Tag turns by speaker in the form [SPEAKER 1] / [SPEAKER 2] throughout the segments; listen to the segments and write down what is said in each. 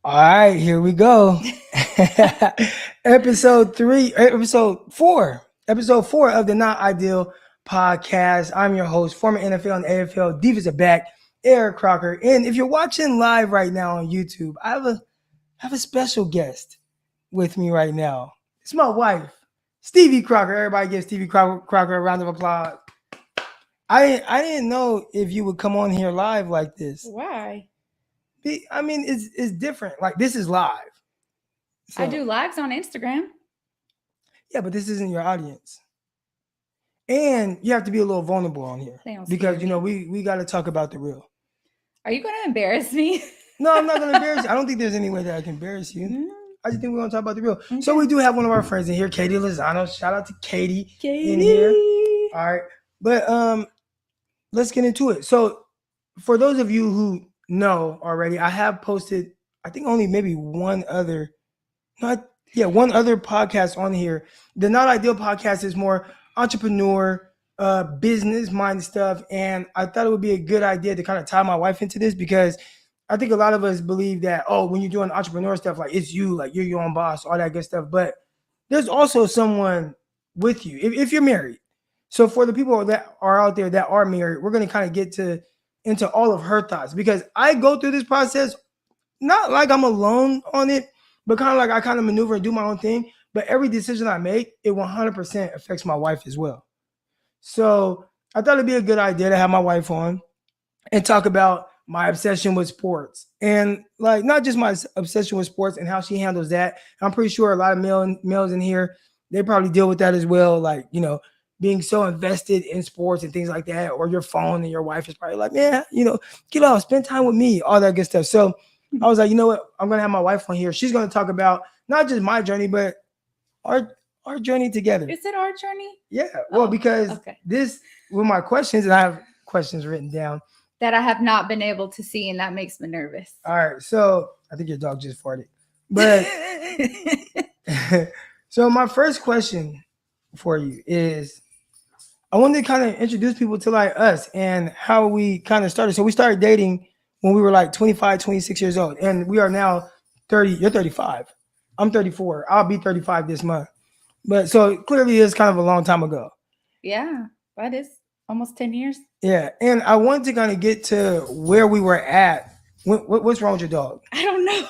[SPEAKER 1] All right, here we go. Episode four of the Not Ideal podcast. I'm your host, former NFL and AFL defensive back, Eric Crocker. And if you're watching live right now on YouTube, I have a special guest with me right now. It's my wife, Styvie Crocker. Everybody give Styvie Crocker a round of applause. I didn't know if you would come on here live like this.
[SPEAKER 2] Why?
[SPEAKER 1] I mean, it's different. Like this is live.
[SPEAKER 2] I do lives on Instagram.
[SPEAKER 1] Yeah, but this isn't your audience. And you have to be a little vulnerable on here because we got to talk about the real.
[SPEAKER 2] Are you going to embarrass me?
[SPEAKER 1] No, I'm not going to embarrass you. I don't think there's any way that I can embarrass you.
[SPEAKER 2] Mm-hmm.
[SPEAKER 1] I just think we're going to talk about the real. Okay. So we do have one of our friends in here, Katie Lozano. Shout out to Katie in here. All right, but let's get into it. So for those of you who know already, I have posted, I think only maybe one other podcast on here. The Not Ideal podcast is more entrepreneur, business minded stuff. And I thought it would be a good idea to kind of tie my wife into this because I think a lot of us believe that, when you're doing entrepreneur stuff, like it's you, like you're your own boss, all that good stuff. But there's also someone with you if you're married. So for the people that are out there that are married, we're going to kind of get into all of her thoughts because I go through this process, not like I'm alone on it, but kind of like I kind of maneuver and do my own thing. But every decision I make, it 100% affects my wife as well. So I thought it'd be a good idea to have my wife on and talk about my obsession with sports and like not just my obsession with sports and how she handles that. I'm pretty sure a lot of males in here, they probably deal with that as well. Like, being so invested in sports and things like that, or your phone and your wife is probably like, man, get off, spend time with me, all that good stuff. So I was like, you know what? I'm going to have my wife on here. She's going to talk about not just my journey, but our journey together.
[SPEAKER 2] Is it our journey?
[SPEAKER 1] Yeah. Well, because this, with my questions, and I have questions written down.
[SPEAKER 2] That I have not been able to see, and that makes me nervous.
[SPEAKER 1] All right. So I think your dog just farted. But so my first question for you is, I wanted to kind of introduce people to like us and how we kind of started. So we started dating when we were like 25, 26 years old. And we are now 30. You're 35. I'm 34. I'll be 35 this month. But so it clearly is kind of a long time ago.
[SPEAKER 2] Yeah, that is almost 10 years.
[SPEAKER 1] Yeah. And I wanted to kind of get to where we were at. What's wrong with your dog?
[SPEAKER 2] I don't know.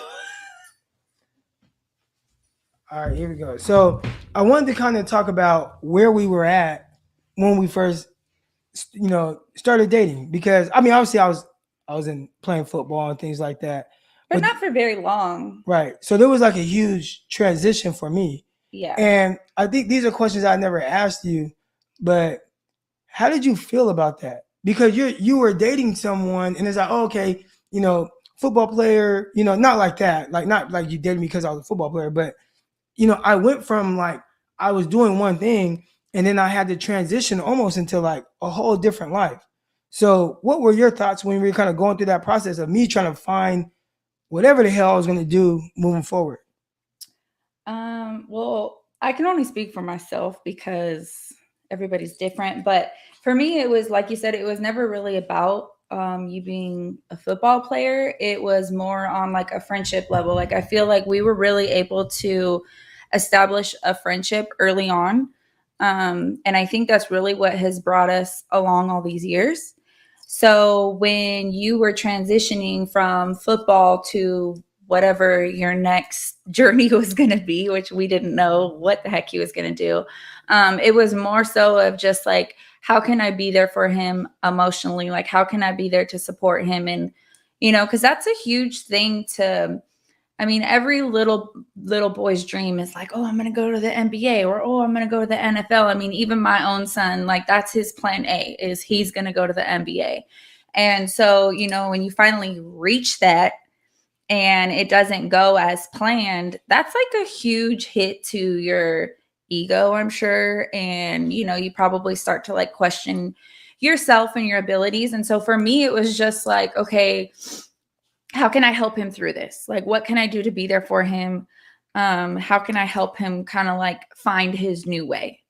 [SPEAKER 1] All right, here we go. So I wanted to kind of talk about where we were at when we first, started dating. Because, I mean, obviously I was in playing football and things like that.
[SPEAKER 2] But not for very long.
[SPEAKER 1] Right. So there was like a huge transition for me.
[SPEAKER 2] Yeah.
[SPEAKER 1] And I think these are questions I never asked you, but how did you feel about that? Because you were dating someone and it's like, okay, football player, not like that. Like, not like you dated me because I was a football player, but, I went from like, I was doing one thing and then I had to transition almost into like a whole different life. So what were your thoughts when we were kind of going through that process of me trying to find whatever the hell I was going to do moving forward?
[SPEAKER 2] Well, I can only speak for myself because everybody's different. But for me, it was like you said, it was never really about you being a football player. It was more on like a friendship level. Like I feel like we were really able to establish a friendship early on. And I think that's really what has brought us along all these years. So when you were transitioning from football to whatever your next journey was going to be, which we didn't know what the heck he was going to do, it was more so of just like, how can I be there for him emotionally? Like, how can I be there to support him? And, because that's a huge thing every little boy's dream is like, oh, I'm going to go to the NBA or, oh, I'm going to go to the NFL. I mean, even my own son, like that's his plan A is he's going to go to the NBA. And so, when you finally reach that and it doesn't go as planned, that's like a huge hit to your ego, I'm sure. And, you probably start to like question yourself and your abilities. And so for me, it was just like, okay, how can I help him through this? Like, what can I do to be there for him? How can I help him kind of like find his new way?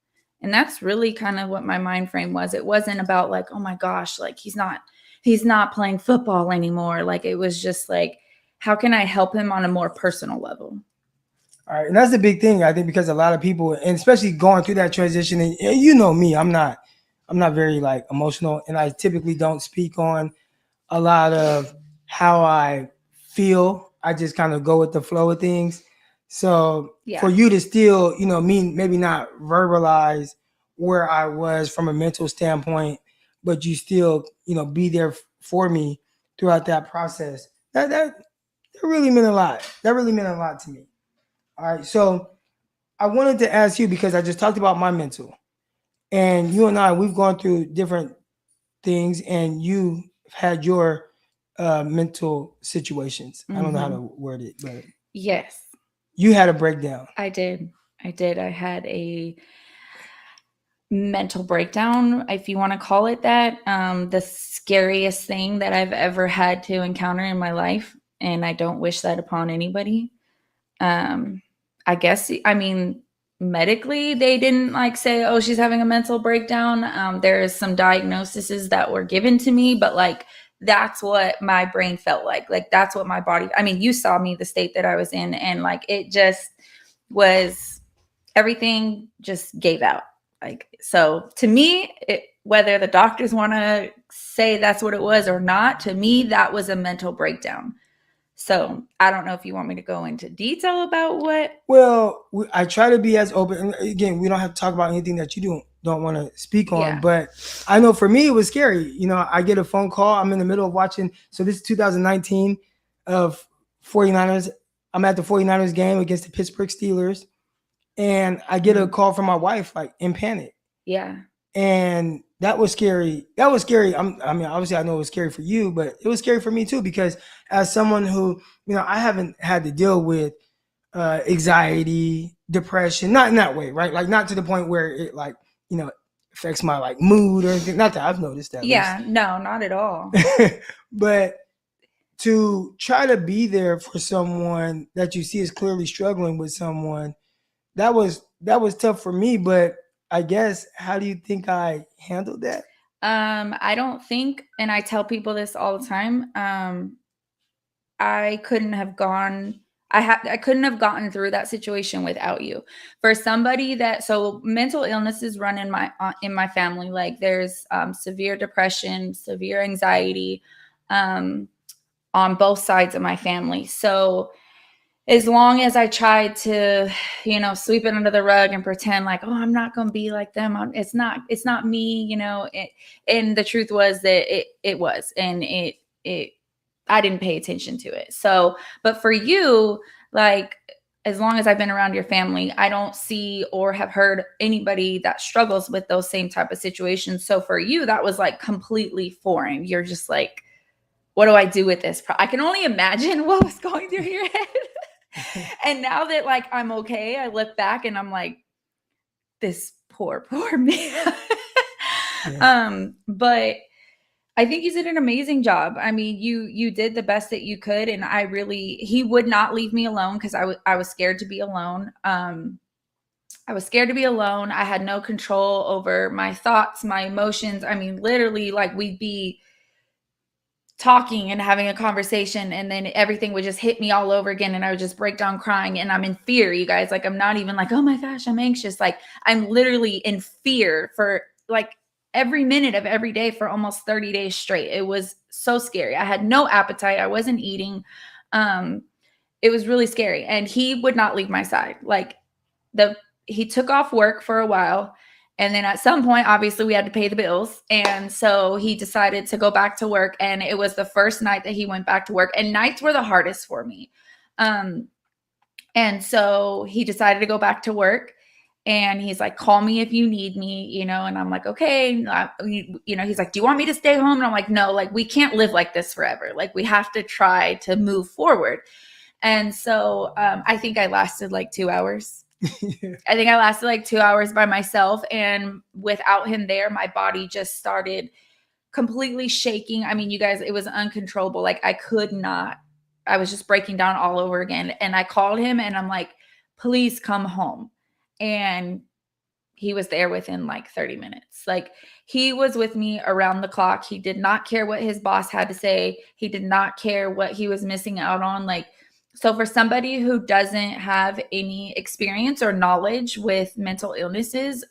[SPEAKER 2] And that's really kind of what my mind frame was. It wasn't about like, oh my gosh, like he's not playing football anymore. Like it was just like, how can I help him on a more personal level?
[SPEAKER 1] All right, and that's the big thing, I think, because a lot of people, and especially going through that transition, and you know me, I'm not very like emotional, and I typically don't speak on a lot of how I feel. I just kind of go with the flow of things. So for
[SPEAKER 2] Yeah.
[SPEAKER 1] you to still, me maybe not verbalize where I was from a mental standpoint, but you still, be there for me throughout that process. That really meant a lot. That really meant a lot to me. All right. So I wanted to ask you because I just talked about my mental, and you and I, we've gone through different things, and you had your mental situations. I don't know how
[SPEAKER 2] Mm-hmm.
[SPEAKER 1] to word it, but
[SPEAKER 2] Yes,
[SPEAKER 1] you had a breakdown.
[SPEAKER 2] I did. I had a mental breakdown, if you want to call it that. The scariest thing that I've ever had to encounter in my life. And I don't wish that upon anybody. Um, I guess, I mean, medically, they didn't like say, oh, she's having a mental breakdown. There is some diagnoses that were given to me, but like, that's what my brain felt like. Like, that's what my body, I mean, you saw me, the state that I was in, and like, it just was, everything just gave out. Like, so to me, whether the doctors want to say that's what it was or not, to me, that was a mental breakdown. So I don't know if you want me to go into detail about what.
[SPEAKER 1] Well, I try to be as open. And again, we don't have to talk about anything that you don't want to speak on.
[SPEAKER 2] Yeah.
[SPEAKER 1] But I know for me, it was scary. I get a phone call. I'm in the middle of watching. So this is 2019 of 49ers. I'm at the 49ers game against the Pittsburgh Steelers. And I get a call from my wife, like in panic.
[SPEAKER 2] Yeah.
[SPEAKER 1] And that was scary. That was scary. I mean, obviously, I know it was scary for you, but it was scary for me too, because as someone who, I haven't had to deal with anxiety, depression, not in that way, right? Like, not to the point where it, like, affects my like mood or anything. Not that I've noticed that.
[SPEAKER 2] Yeah. No, not at all.
[SPEAKER 1] But to try to be there for someone that you see is clearly struggling with someone, that was tough for me. But I guess, how do you think I handled that?
[SPEAKER 2] I don't think, and I tell people this all the time, I couldn't have gone. I couldn't have gotten through that situation without you. For somebody that, so mental illnesses run in my family. Like, there's severe depression, severe anxiety, on both sides of my family. So as long as I tried to, sweep it under the rug and pretend like, oh, I'm not going to be like them. It's not me, and the truth was that it was, and I didn't pay attention to it. So, but for you, like, as long as I've been around your family, I don't see or have heard anybody that struggles with those same type of situations. So for you, that was like completely foreign. You're just like, what do I do with this? I can only imagine what was going through your head. And now that like I'm okay, I look back and I'm like, this poor me.
[SPEAKER 1] Yeah.
[SPEAKER 2] But I think you did an amazing job. I mean, you did the best that you could, and he would not leave me alone, because I was scared to be alone. I was scared to be alone. I had no control over my thoughts, my emotions. I mean, literally, like, we'd be talking and having a conversation, and then everything would just hit me all over again, and I would just break down crying, and I'm in fear, you guys. Like, I'm not even like, oh my gosh, I'm anxious. Like, I'm literally in fear for like every minute of every day for almost 30 days straight. It was so scary. I had no appetite. I wasn't eating. It was really scary, and he would not leave my side. Like, he took off work for a while, and then at some point, obviously, we had to pay the bills. And so he decided to go back to work. And it was the first night that he went back to work. And nights were the hardest for me. And so he decided to go back to work. And he's like, call me if you need me, and I'm like, okay. He's like, do you want me to stay home? And I'm like, no, like, we can't live like this forever. Like, we have to try to move forward. And so I think I lasted like 2 hours. I think I lasted like 2 hours by myself, and without him there, my body just started completely shaking. I mean, you guys, it was uncontrollable. Like, I was just breaking down all over again. And I called him, and I'm like, please come home. And he was there within like 30 minutes. Like, he was with me around the clock. He did not care what his boss had to say. He did not care what he was missing out on. Like, so for somebody who doesn't have any experience or knowledge with mental illnesses,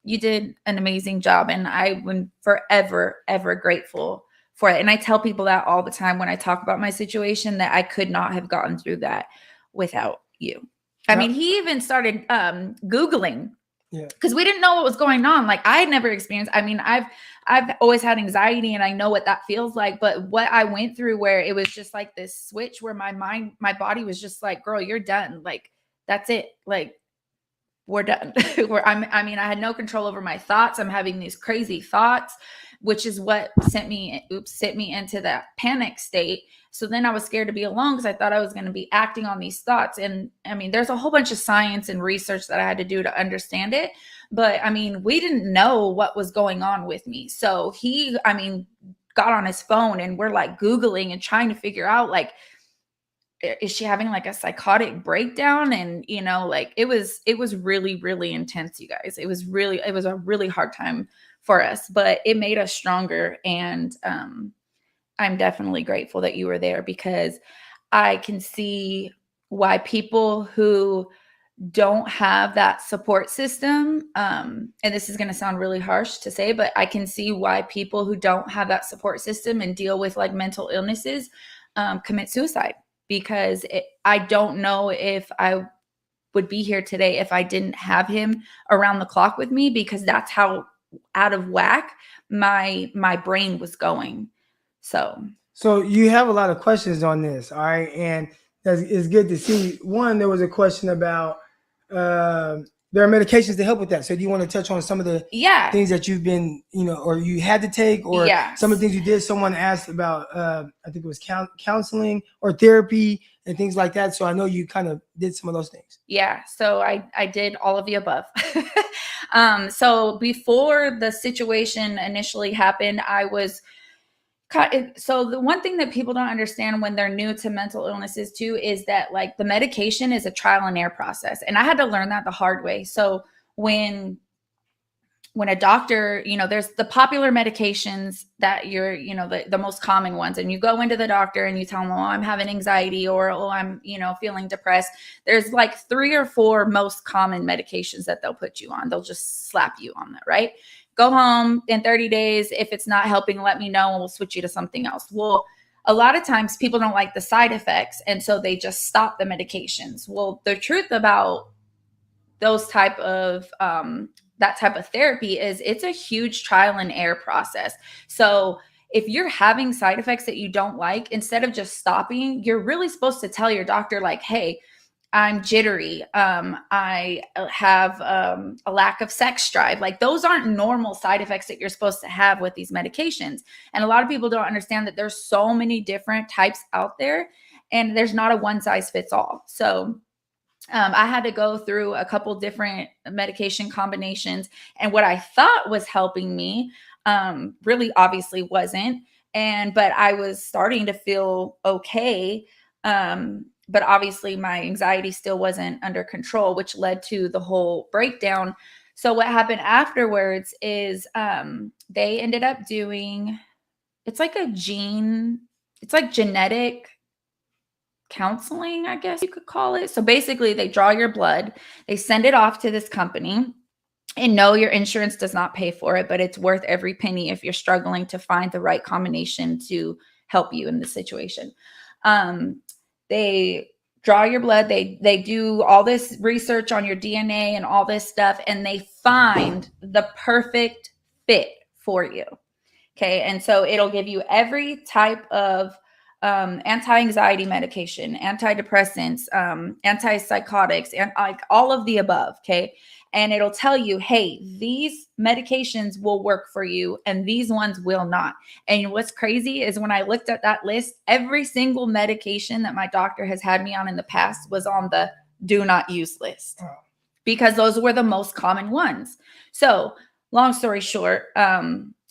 [SPEAKER 2] you did an amazing job. And I am forever, ever grateful for it. And I tell people that all the time when I talk about my situation, that I could not have gotten through that without you. I mean, he even started Googling, because we didn't know what was going on. Like, I had never experienced, I mean, I've always had anxiety and I know what that feels like, but what I went through, where it was just like this switch where my body was just like, girl, you're done. Like, that's it. Like, we're done. I mean, I had no control over my thoughts. I'm having these crazy thoughts, which is what sent me into that panic state. So then I was scared to be alone, because I thought I was going to be acting on these thoughts. And I mean, there's a whole bunch of science and research that I had to do to understand it. But I mean, we didn't know what was going on with me. So he, I mean, got on his phone and we're like Googling and trying to figure out, like, is she having like a psychotic breakdown? And, you know, like, it was really, really intense, you guys. It was a really hard time for us, but it made us stronger. And I'm definitely grateful that you were there, because I can see why people who don't have that support system, and this is going to sound really harsh to say, but I can see why people who don't have that support system and deal with like mental illnesses commit suicide. Because I don't know if I would be here today if I didn't have him around the clock with me, because that's how out of whack my brain was going. So
[SPEAKER 1] you have a lot of questions on this, all right? And it's good to see. One, there was a question about there are medications to help with that. So do you want to touch on some of the things that you've been, you know, or you had to take, or some of the things you did? Someone asked about, I think it was counseling or therapy and things like that. So I know you kind of did some of those things.
[SPEAKER 2] Yeah. So I did all of the above. So before the situation initially happened, so the one thing that people don't understand when they're new to mental illnesses too, is that like the medication is a trial and error process. And I had to learn that the hard way. So when a doctor, you know, there's the popular medications that you're, you know, the most common ones, and you go into the doctor and you tell them, oh, I'm having anxiety, or, oh, I'm, you know, feeling depressed. There's like 3 or 4 most common medications that they'll put you on. They'll just slap you on that, right? Go home in 30 days. If it's not helping, let me know and we'll switch you to something else. Well, a lot of times people don't like the side effects, and so they just stop the medications. Well, the truth about those type of that type of therapy is it's a huge trial and error process. So if you're having side effects that you don't like, instead of just stopping, you're really supposed to tell your doctor, like, hey, I'm jittery. I have a lack of sex drive. Like, those aren't normal side effects that you're supposed to have with these medications. And a lot of people don't understand that there's so many different types out there, and there's not a one size fits all. So I had to go through a couple different medication combinations, and what I thought was helping me really obviously wasn't. But I was starting to feel okay. But obviously my anxiety still wasn't under control, which led to the whole breakdown. So what happened afterwards is they ended up doing, it's like genetic counseling, I guess you could call it. So basically they draw your blood, they send it off to this company, and no, your insurance does not pay for it, but it's worth every penny if you're struggling to find the right combination to help you in this situation. They draw your blood, they do all this research on your DNA and all this stuff, and they find the perfect fit for you. Okay. And so it'll give you every type of anti-anxiety medication, antidepressants, antipsychotics, and like all of the above. Okay. And it'll tell you, hey, these medications will work for you and these ones will not. And what's crazy is when I looked at that list, every single medication that my doctor has had me on in the past was on the do not use list, because those were the most common ones. So long story short,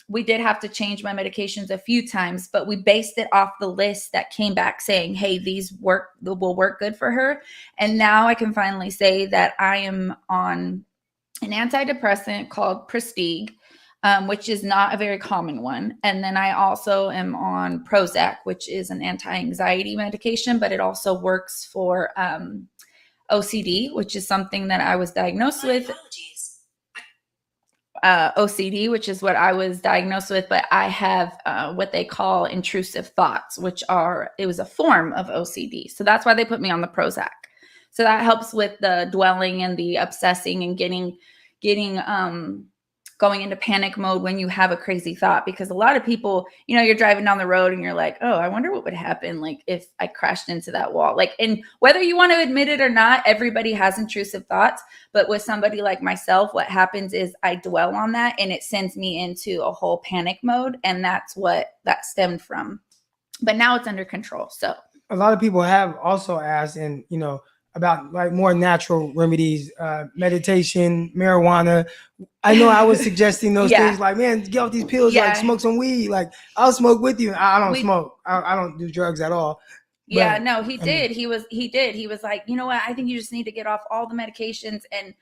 [SPEAKER 2] we did have to change my medications a few times, but we based it off the list that came back saying, hey, these will work good for her. And now I can finally say that I am on an antidepressant called Prestige, which is not a very common one. And then I also am on Prozac, which is an anti-anxiety medication, but it also works for OCD, which is something that I was diagnosed with. OCD, which is what I was diagnosed with, but I have what they call intrusive thoughts, it was a form of OCD. So that's why they put me on the Prozac. So that helps with the dwelling and the obsessing and getting going into panic mode when you have a crazy thought, because a lot of people, you're driving down the road and you're like, oh, I wonder what would happen like if I crashed into that wall. Like, and whether you want to admit it or not, everybody has intrusive thoughts. But with somebody like myself, what happens is I dwell on that and it sends me into a whole panic mode. And that's what that stemmed from. But now it's under control. So
[SPEAKER 1] a lot of people have also asked, and about like more natural remedies, meditation, marijuana. I know I was suggesting those things, like, man, get off these pills, like smoke some weed. Like, I'll smoke with you. I don't smoke. I don't do drugs at all.
[SPEAKER 2] Yeah, but, no, he did. He was like, you know what? I think you just need to get off all the medications. And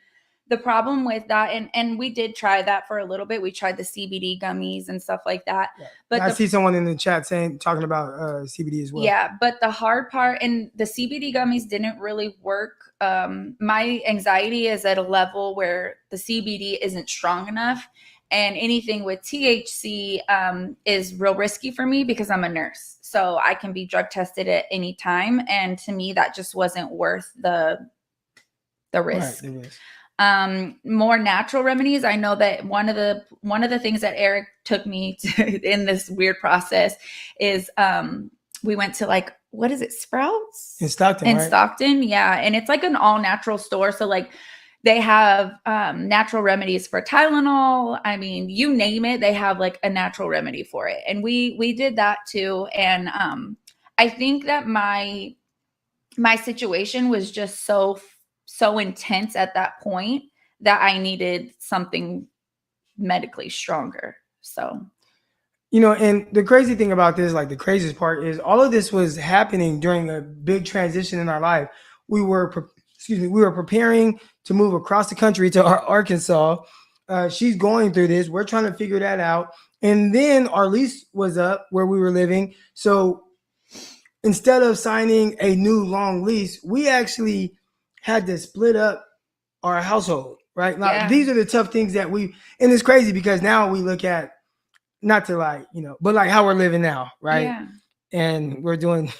[SPEAKER 2] the problem with that, and we did try that for a little bit. We tried the CBD gummies and stuff like that. Yeah. But
[SPEAKER 1] I see someone in the chat talking about CBD as well.
[SPEAKER 2] Yeah, but the hard part, and the CBD gummies didn't really work. My anxiety is at a level where the CBD isn't strong enough. And anything with THC is real risky for me because I'm a nurse. So I can be drug tested at any time. And to me, that just wasn't worth the risk. Right, the risk. More natural remedies. I know that one of the things that Eric took me to in this weird process is we went to, like, what is it, Sprouts?
[SPEAKER 1] In Stockton, right?
[SPEAKER 2] Stockton, yeah. And it's like an all natural store. So like they have natural remedies for Tylenol. I mean, you name it, they have like a natural remedy for it. And we did that too. And I think that my situation was just so intense at that point that I needed something medically stronger. So,
[SPEAKER 1] and the crazy thing about this, like the craziest part, is all of this was happening during a big transition in our life. We were preparing to move across the country to Arkansas. She's going through this. We're trying to figure that out. And then our lease was up where we were living. So instead of signing a new long lease, we actually had to split up our household, right? Now, these are the tough things that and it's crazy because now we look at, not to like, but like how we're living now, right? Yeah. And we're doing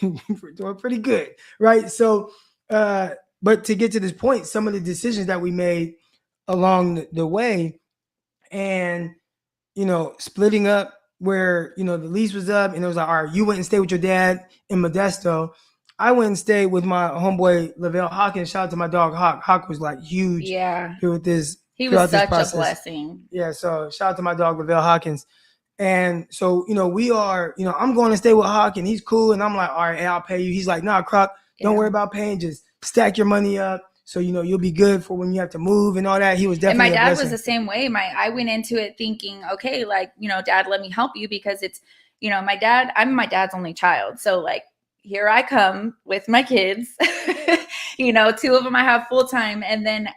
[SPEAKER 1] pretty good, right? So, but to get to this point, some of the decisions that we made along the way, and, splitting up where, the lease was up, and it was like, all right, you went and stayed with your dad in Modesto. I went and stayed with my homeboy, Lavelle Hawkins. Shout out to my dog, Hawk. Hawk was like huge here with this.
[SPEAKER 2] He was such a blessing.
[SPEAKER 1] Yeah, so shout out to my dog, Lavelle Hawkins. And so, we are, I'm going to stay with Hawk, and he's cool. And I'm like, all right, I'll pay you. He's like, nah, Crock, don't worry about paying. Just stack your money up. So, you'll be good for when you have to move and all that. He was definitely.
[SPEAKER 2] And my dad was the same way. I went into it thinking, okay, like, Dad, let me help you, because it's, I'm my dad's only child. So like, here I come with my kids, two of them I have full time. And then,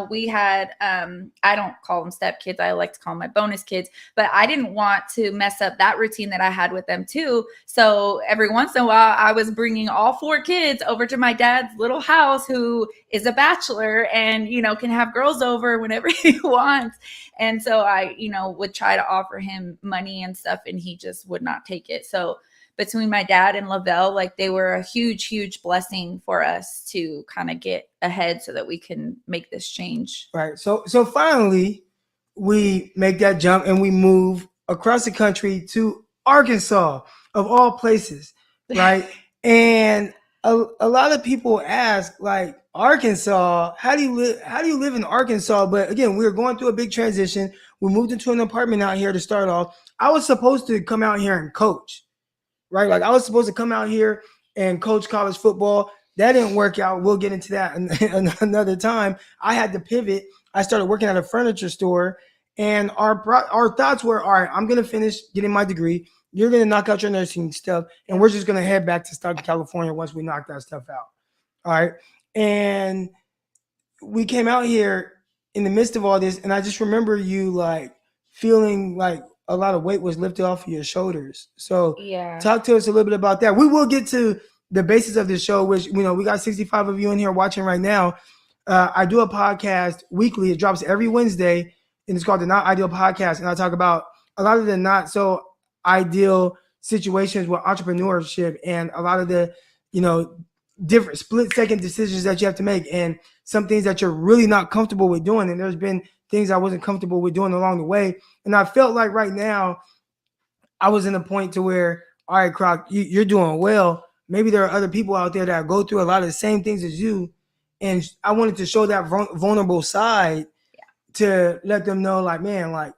[SPEAKER 2] we had, I don't call them step kids. I like to call them my bonus kids, but I didn't want to mess up that routine that I had with them too. So every once in a while I was bringing all 4 kids over to my dad's little house, who is a bachelor and, can have girls over whenever he wants. And so I, would try to offer him money and stuff, and he just would not take it. So between my dad and Lavelle, like, they were a huge, huge blessing for us to kind of get ahead so that we can make this change.
[SPEAKER 1] Right. So finally we make that jump and we move across the country to Arkansas, of all places. Right. And a lot of people ask, like, Arkansas, how do you live in Arkansas? But again, we were going through a big transition. We moved into an apartment out here to start off. I was supposed to come out here and coach. Right. Like, I was supposed to come out here and coach college football. That didn't work out. We'll get into that another time. I had to pivot. I started working at a furniture store, and our thoughts were, all right, I'm going to finish getting my degree. You're going to knock out your nursing stuff, and we're just going to head back to Stockton, California once we knock that stuff out. All right. And we came out here in the midst of all this, and I just remember you like feeling like a lot of weight was lifted off of your shoulders. So
[SPEAKER 2] Yeah.
[SPEAKER 1] talk to us a little bit about that. We will get to the basis of this show, which we got 65 of you in here watching right now. I do a podcast weekly. It drops every Wednesday, and it's called the Not Ideal Podcast. And I talk about a lot of the not so ideal situations with entrepreneurship and a lot of the, different split second decisions that you have to make, and some things that you're really not comfortable with doing. And there's been things I wasn't comfortable with doing along the way. And I felt like right now I was in a point to where, all right, Croc, you're doing well. Maybe there are other people out there that go through a lot of the same things as you. And I wanted to show that vulnerable side to let them know, like, man, like,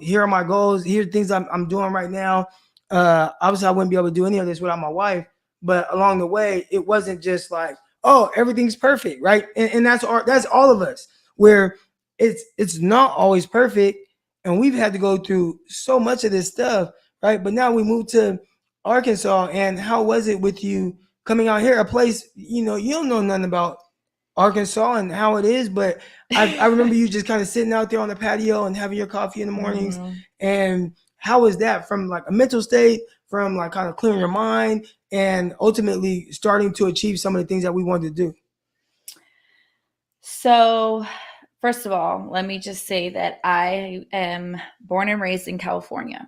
[SPEAKER 1] here are my goals. Here are things I'm doing right now. Obviously, I wouldn't be able to do any of this without my wife. But along the way, it wasn't just like, oh, everything's perfect, right? And that's all of us, where it's not always perfect. And we've had to go through so much of this stuff, right? But now we moved to Arkansas. And how was it with you coming out here? A place, you don't know nothing about Arkansas and how it is, but I remember you just kind of sitting out there on the patio and having your coffee in the mornings.
[SPEAKER 2] Mm-hmm.
[SPEAKER 1] And how was that from like a mental state, from like kind of clearing your mind and ultimately starting to achieve some of the things that we wanted to do?
[SPEAKER 2] So, first of all, let me just say that I am born and raised in California.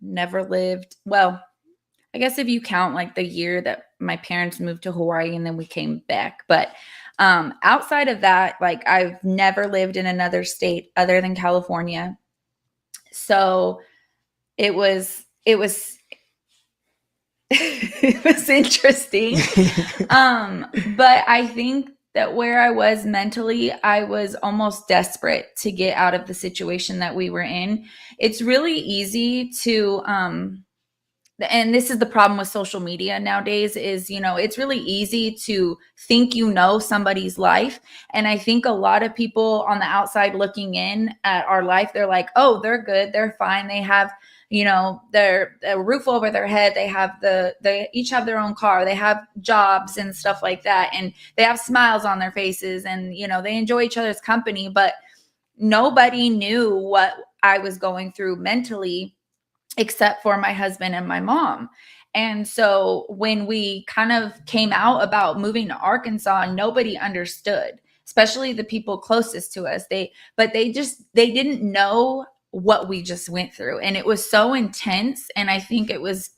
[SPEAKER 2] Never lived, well, I guess if you count like the year that my parents moved to Hawaii and then we came back. But outside of that, like I've never lived in another state other than California. So it was it was interesting. But I think that where I was mentally, I was almost desperate to get out of the situation that we were in. It's really easy to and this is the problem with social media nowadays is, it's really easy to think somebody's life. And I think a lot of people on the outside looking in at our life, they're like, oh, they're good. They're fine. They have, their roof over their head. They each have their own car. They have jobs and stuff like that. And they have smiles on their faces and, they enjoy each other's company. But nobody knew what I was going through mentally, except for my husband and my mom. And so when we kind of came out about moving to Arkansas, nobody understood, especially the people closest to us. They didn't know what we just went through. And it was so intense. And I think it was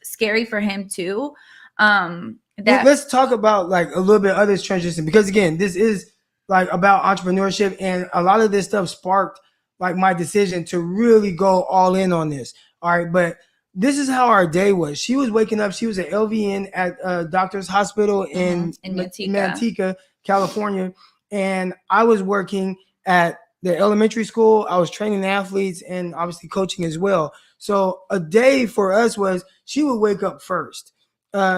[SPEAKER 2] scary for him too.
[SPEAKER 1] Let's talk about like a little bit of this transition, because again, this is like about entrepreneurship, and a lot of this stuff sparked like my decision to really go all in on this. All right, but this is how our day was. She was waking up. She was an LVN at a doctor's hospital in Manteca, California. And I was working at the elementary school. I was training athletes and obviously coaching as well. So a day for us was she would wake up first.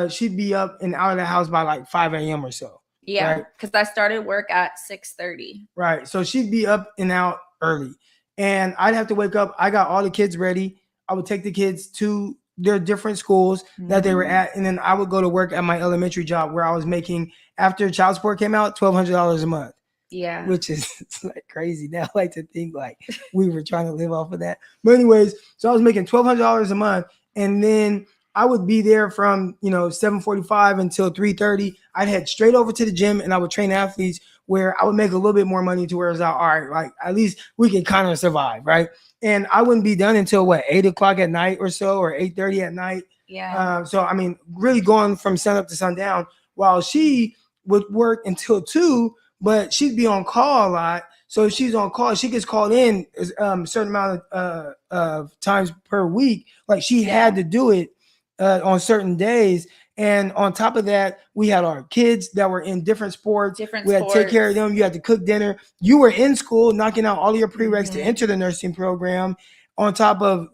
[SPEAKER 1] She'd be up and out of the house by like 5 a.m. or so.
[SPEAKER 2] Yeah, because I started work at 6:30.
[SPEAKER 1] Right. So she'd be up and out early. And I'd have to wake up. I got all the kids ready. I would take the kids to their different schools that they were at. And then I would go to work at my elementary job where I was making, after child support came out, $1,200 a month.
[SPEAKER 2] Yeah.
[SPEAKER 1] Which is like crazy. Now I like to think like we were trying to live off of that. But anyways, so I was making $1,200 a month. And then I would be there from, 7:45 until 3:30. I'd head straight over to the gym and I would train athletes where I would make a little bit more money to where it's like, all right, like at least we can kind of survive, right? And I wouldn't be done until 8 o'clock at night or so, or 8:30 at night.
[SPEAKER 2] Yeah.
[SPEAKER 1] So, I mean, really going from sun up to sundown, while she would work until 2, but she'd be on call a lot. So if she's on call, she gets called in a certain amount of times per week. Like she had to do it on certain days. And on top of that, we had our kids that were in different sports. We had to take care of them. You had to cook dinner. You were in school, knocking out all of your prereqs to enter the nursing program, on top of,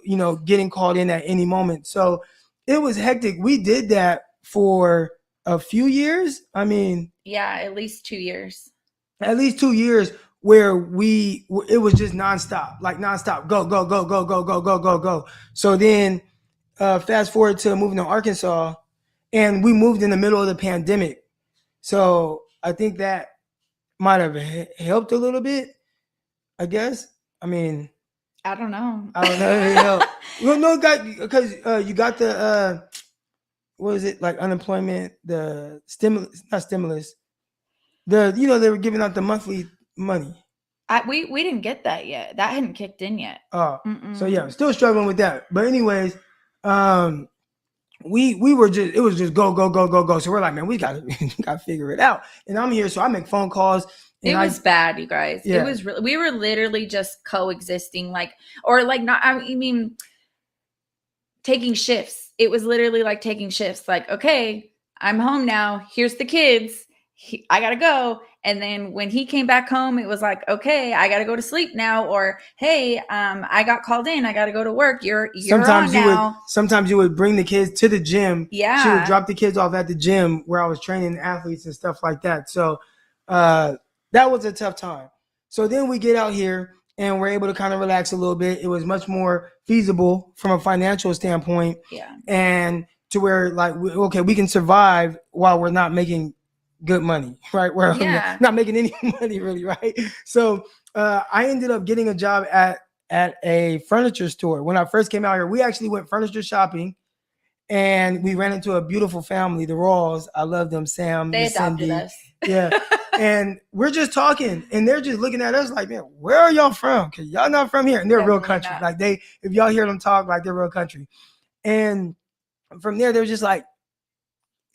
[SPEAKER 1] getting called in at any moment. So it was hectic. We did that for a few years. I mean,
[SPEAKER 2] yeah, at least 2 years.
[SPEAKER 1] At least 2 years where it was just nonstop, go, go, go, go, go, go, go, go, go. So then fast forward to moving to Arkansas. And we moved in the middle of the pandemic. So I think that might have helped a little bit. I guess. I mean,
[SPEAKER 2] I don't know.
[SPEAKER 1] I don't know. You know, well, no, because you got the what is it like unemployment, the stimulus, not stimulus. They were giving out the monthly money.
[SPEAKER 2] We didn't get that yet. That hadn't kicked in yet.
[SPEAKER 1] Oh, so yeah, still struggling with that. But anyways, we were just it was just go go go go go. So we're like, man, we got to figure it out. And I'm here, so I make phone calls. And
[SPEAKER 2] it was bad, you guys.
[SPEAKER 1] Yeah.
[SPEAKER 2] It was really. We were literally just coexisting, not. I mean, taking shifts. It was literally like taking shifts. Like, okay, I'm home now. Here's the kids. I gotta go. And then when he came back home, it was like, okay, I gotta go to sleep now. Or hey, I got called in. I gotta go to work. You're
[SPEAKER 1] sometimes
[SPEAKER 2] on now.
[SPEAKER 1] Sometimes you would bring the kids to the gym.
[SPEAKER 2] Yeah,
[SPEAKER 1] she would drop the kids off at the gym where I was training athletes and stuff like that. So that was a tough time. So then we get out here and we're able to kind of relax a little bit. It was much more feasible from a financial standpoint.
[SPEAKER 2] Yeah,
[SPEAKER 1] and to where like we can survive while we're not making good money, right? Where I'm not making any money really, right? So I ended up getting a job at a furniture store. When I first came out here, we actually went furniture shopping and we ran into a beautiful family, the Rawls. I love them, Sam,
[SPEAKER 2] they adopted
[SPEAKER 1] Cindy.
[SPEAKER 2] us.
[SPEAKER 1] Yeah. And we're just talking and they're just looking at us like, man, where are y'all from? Because y'all not from here. And they're real country. Not. Like if y'all hear them talk, like they're real country. And from there, they're just like,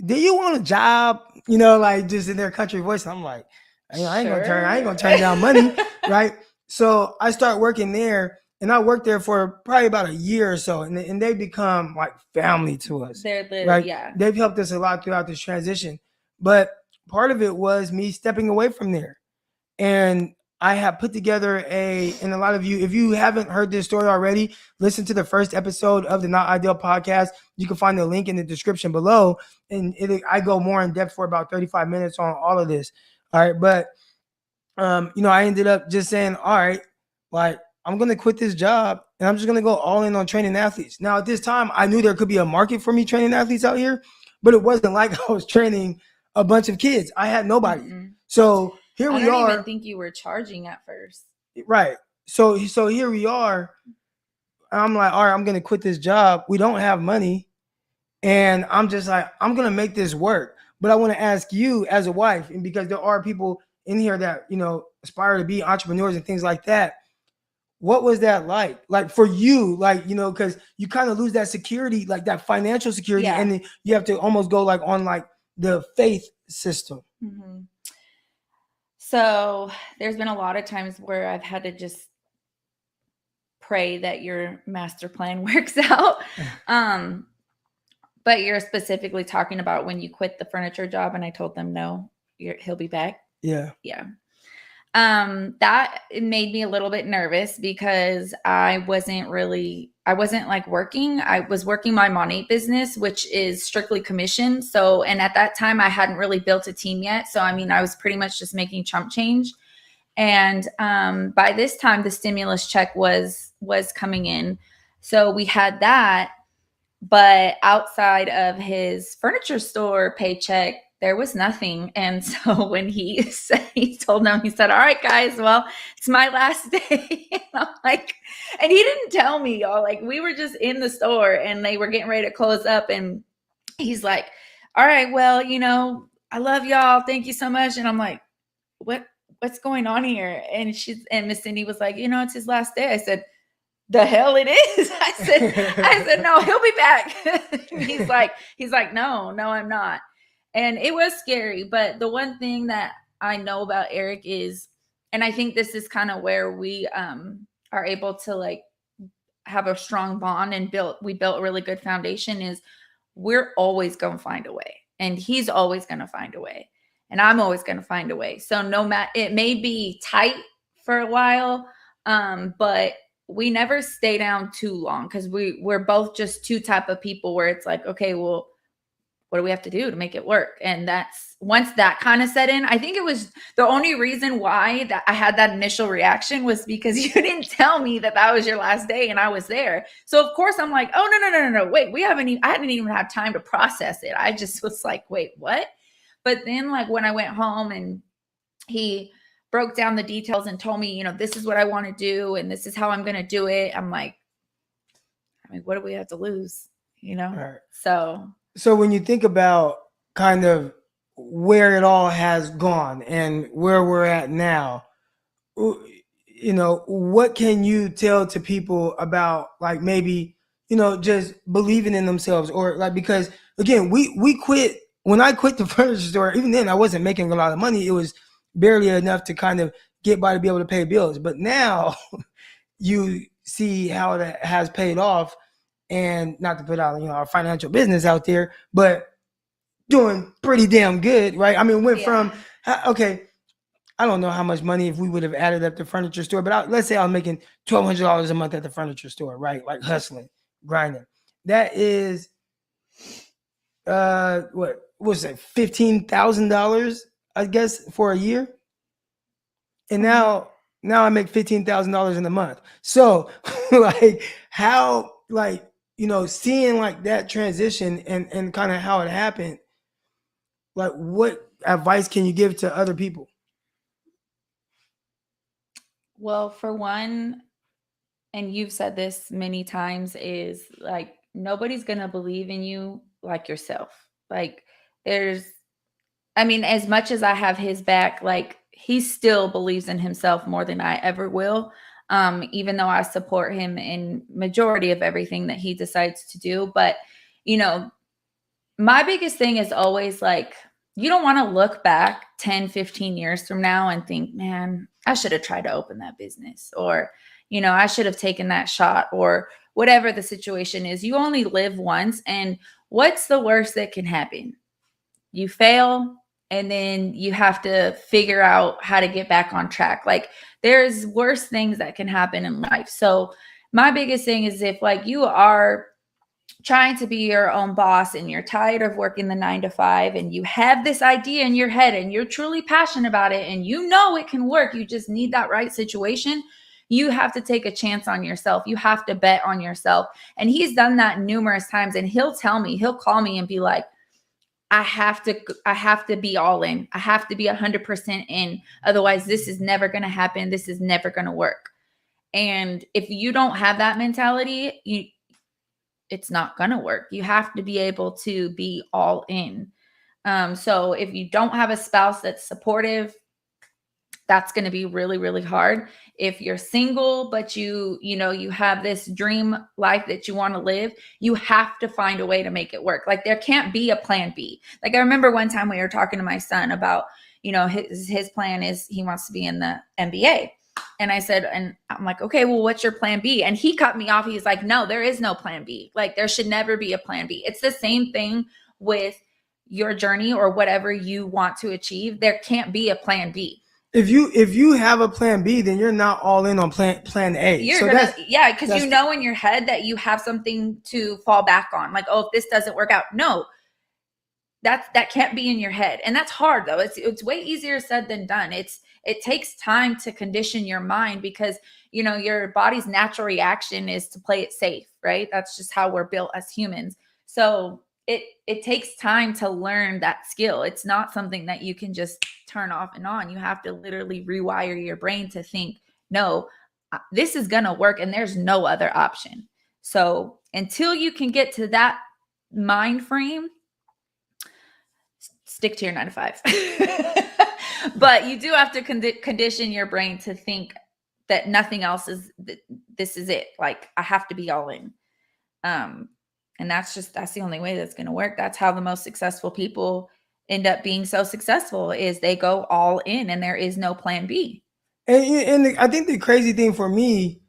[SPEAKER 1] do you want a job? Like just in their country voice. I'm like, I ain't gonna turn down money, right? So I start working there, and I worked there for probably about a year or so, and they become like family to us.
[SPEAKER 2] They're literally,
[SPEAKER 1] right?
[SPEAKER 2] Yeah.
[SPEAKER 1] They've helped us a lot throughout this transition, but part of it was me stepping away from there, and I have put together and a lot of you, if you haven't heard this story already, listen to the first episode of the Not Ideal podcast. You can find the link in the description below. And I go more in depth for about 35 minutes on all of this. All right. But, I ended up just saying, all right, like I'm going to quit this job and I'm just going to go all in on training athletes. Now at this time, I knew there could be a market for me training athletes out here, but it wasn't like I was training a bunch of kids. I had nobody. Mm-hmm. So here we are.
[SPEAKER 2] I don't even think you were charging at first.
[SPEAKER 1] Right. So here we are. I'm like, all right, I'm going to quit this job. We don't have money. And I'm just like, I'm going to make this work. But I want to ask you as a wife, and because there are people in here that, aspire to be entrepreneurs and things like that. What was that like? Like for you, like, because you kind of lose that security, like that financial security. Yeah. And then you have to almost go like on like the faith system.
[SPEAKER 2] Mm-hmm. So there's been a lot of times where I've had to just pray that your master plan works out. But you're specifically talking about when you quit the furniture job and I told them, no, he'll be back.
[SPEAKER 1] Yeah.
[SPEAKER 2] Yeah. That made me a little bit nervous because I wasn't like working. I was working my Monate business, which is strictly commission. So, and at that time I hadn't really built a team yet. So, I mean, I was pretty much just making chump change. And, by this time the stimulus check was coming in. So we had that, but outside of his furniture store paycheck, there was nothing. And so when he told them, he said, all right, guys, well, it's my last day. And I'm like, and he didn't tell me, y'all, like we were just in the store and they were getting ready to close up. And he's like, all right, well, I love y'all. Thank you so much. And I'm like, what's going on here? And Miss Cindy was like, it's his last day. I said, the hell it is. I said, no, he'll be back. he's like, no, I'm not. And it was scary. But the one thing that I know about Eric is, and I think this is kind of where we are able to like have a strong bond and we built a really good foundation, is we're always going to find a way. And he's always going to find a way. And I'm always going to find a way. So no matter, it may be tight for a while, but we never stay down too long because we're both just two type of people where it's like, okay, well, what do we have to do to make it work? And that's once that kind of set in, I think it was the only reason why that I had that initial reaction was because you didn't tell me that was your last day and I was there. So of course I'm like, oh, no. Wait, I hadn't even had time to process it. I just was like, wait, what? But then like when I went home and he broke down the details and told me, this is what I want to do and this is how I'm going to do it, I'm like, I mean, what do we have to lose?
[SPEAKER 1] Right.
[SPEAKER 2] So
[SPEAKER 1] when you think about kind of where it all has gone and where we're at now, what can you tell to people about, like, maybe, just believing in themselves, or like, because again, we quit. When I quit the furniture store, even then I wasn't making a lot of money. It was barely enough to kind of get by to be able to pay bills. But now you see how that has paid off, and not to put out, our financial business out there, but doing pretty damn good, right? I mean, went from, okay, I don't know how much money if we would have added up the furniture store, but let's say I was making $1,200 a month at the furniture store, right? Like hustling, grinding. That is, what was it, $15,000, I guess, for a year. And now I make $15,000 in a month. So, like, how, like, seeing like that transition and kind of how it happened, like, what advice can you give to other people?
[SPEAKER 2] Well, for one, and you've said this many times, is like, nobody's going to believe in you like yourself. Like, as much as I have his back, like, he still believes in himself more than I ever will. Even though I support him in majority of everything that he decides to do. But, my biggest thing is always like, you don't want to look back 10, 15 years from now and think, man, I should have tried to open that business, or, I should have taken that shot, or whatever the situation is. You only live once. And what's the worst that can happen? You fail, and then you have to figure out how to get back on track. Like, there's worse things that can happen in life. So my biggest thing is, if like you are trying to be your own boss and you're tired of working the 9 to 5 and you have this idea in your head and you're truly passionate about it and it can work, you just need that right situation, you have to take a chance on yourself. You have to bet on yourself. And he's done that numerous times. And he'll call me and be like, I have to be all in. I have to be 100% in. Otherwise, this is never going to happen. This is never going to work. And if you don't have that mentality, it's not going to work. You have to be able to be all in. So if you don't have a spouse that's supportive, that's going to be really, really hard. If you're single, but you have this dream life that you want to live, you have to find a way to make it work. Like, there can't be a plan B. Like, I remember one time we were talking to my son about, his plan is he wants to be in the NBA. And I said, and I'm like, okay, well, what's your plan B? And he cut me off. He's like, no, there is no plan B. Like, there should never be a plan B. It's the same thing with your journey or whatever you want to achieve. There can't be a plan B.
[SPEAKER 1] If you have a plan B, then you're not all in on plan A.
[SPEAKER 2] Because in your head that you have something to fall back on. Like, oh, if this doesn't work out. No, that can't be in your head. And that's hard, though. It's way easier said than done. It takes time to condition your mind, because, your body's natural reaction is to play it safe, right? That's just how we're built as humans. So it takes time to learn that skill. It's not something that you can just turn off and on. You have to literally rewire your brain to think, no, this is going to work and there's no other option. So until you can get to that mind frame, stick to your 9 to 5. But you do have to condition your brain to think that nothing else this is it. Like, I have to be all in. And that's the only way that's going to work. That's how the most successful people end up being so successful, is they go all in and there is no plan B.
[SPEAKER 1] And I think the crazy thing for me,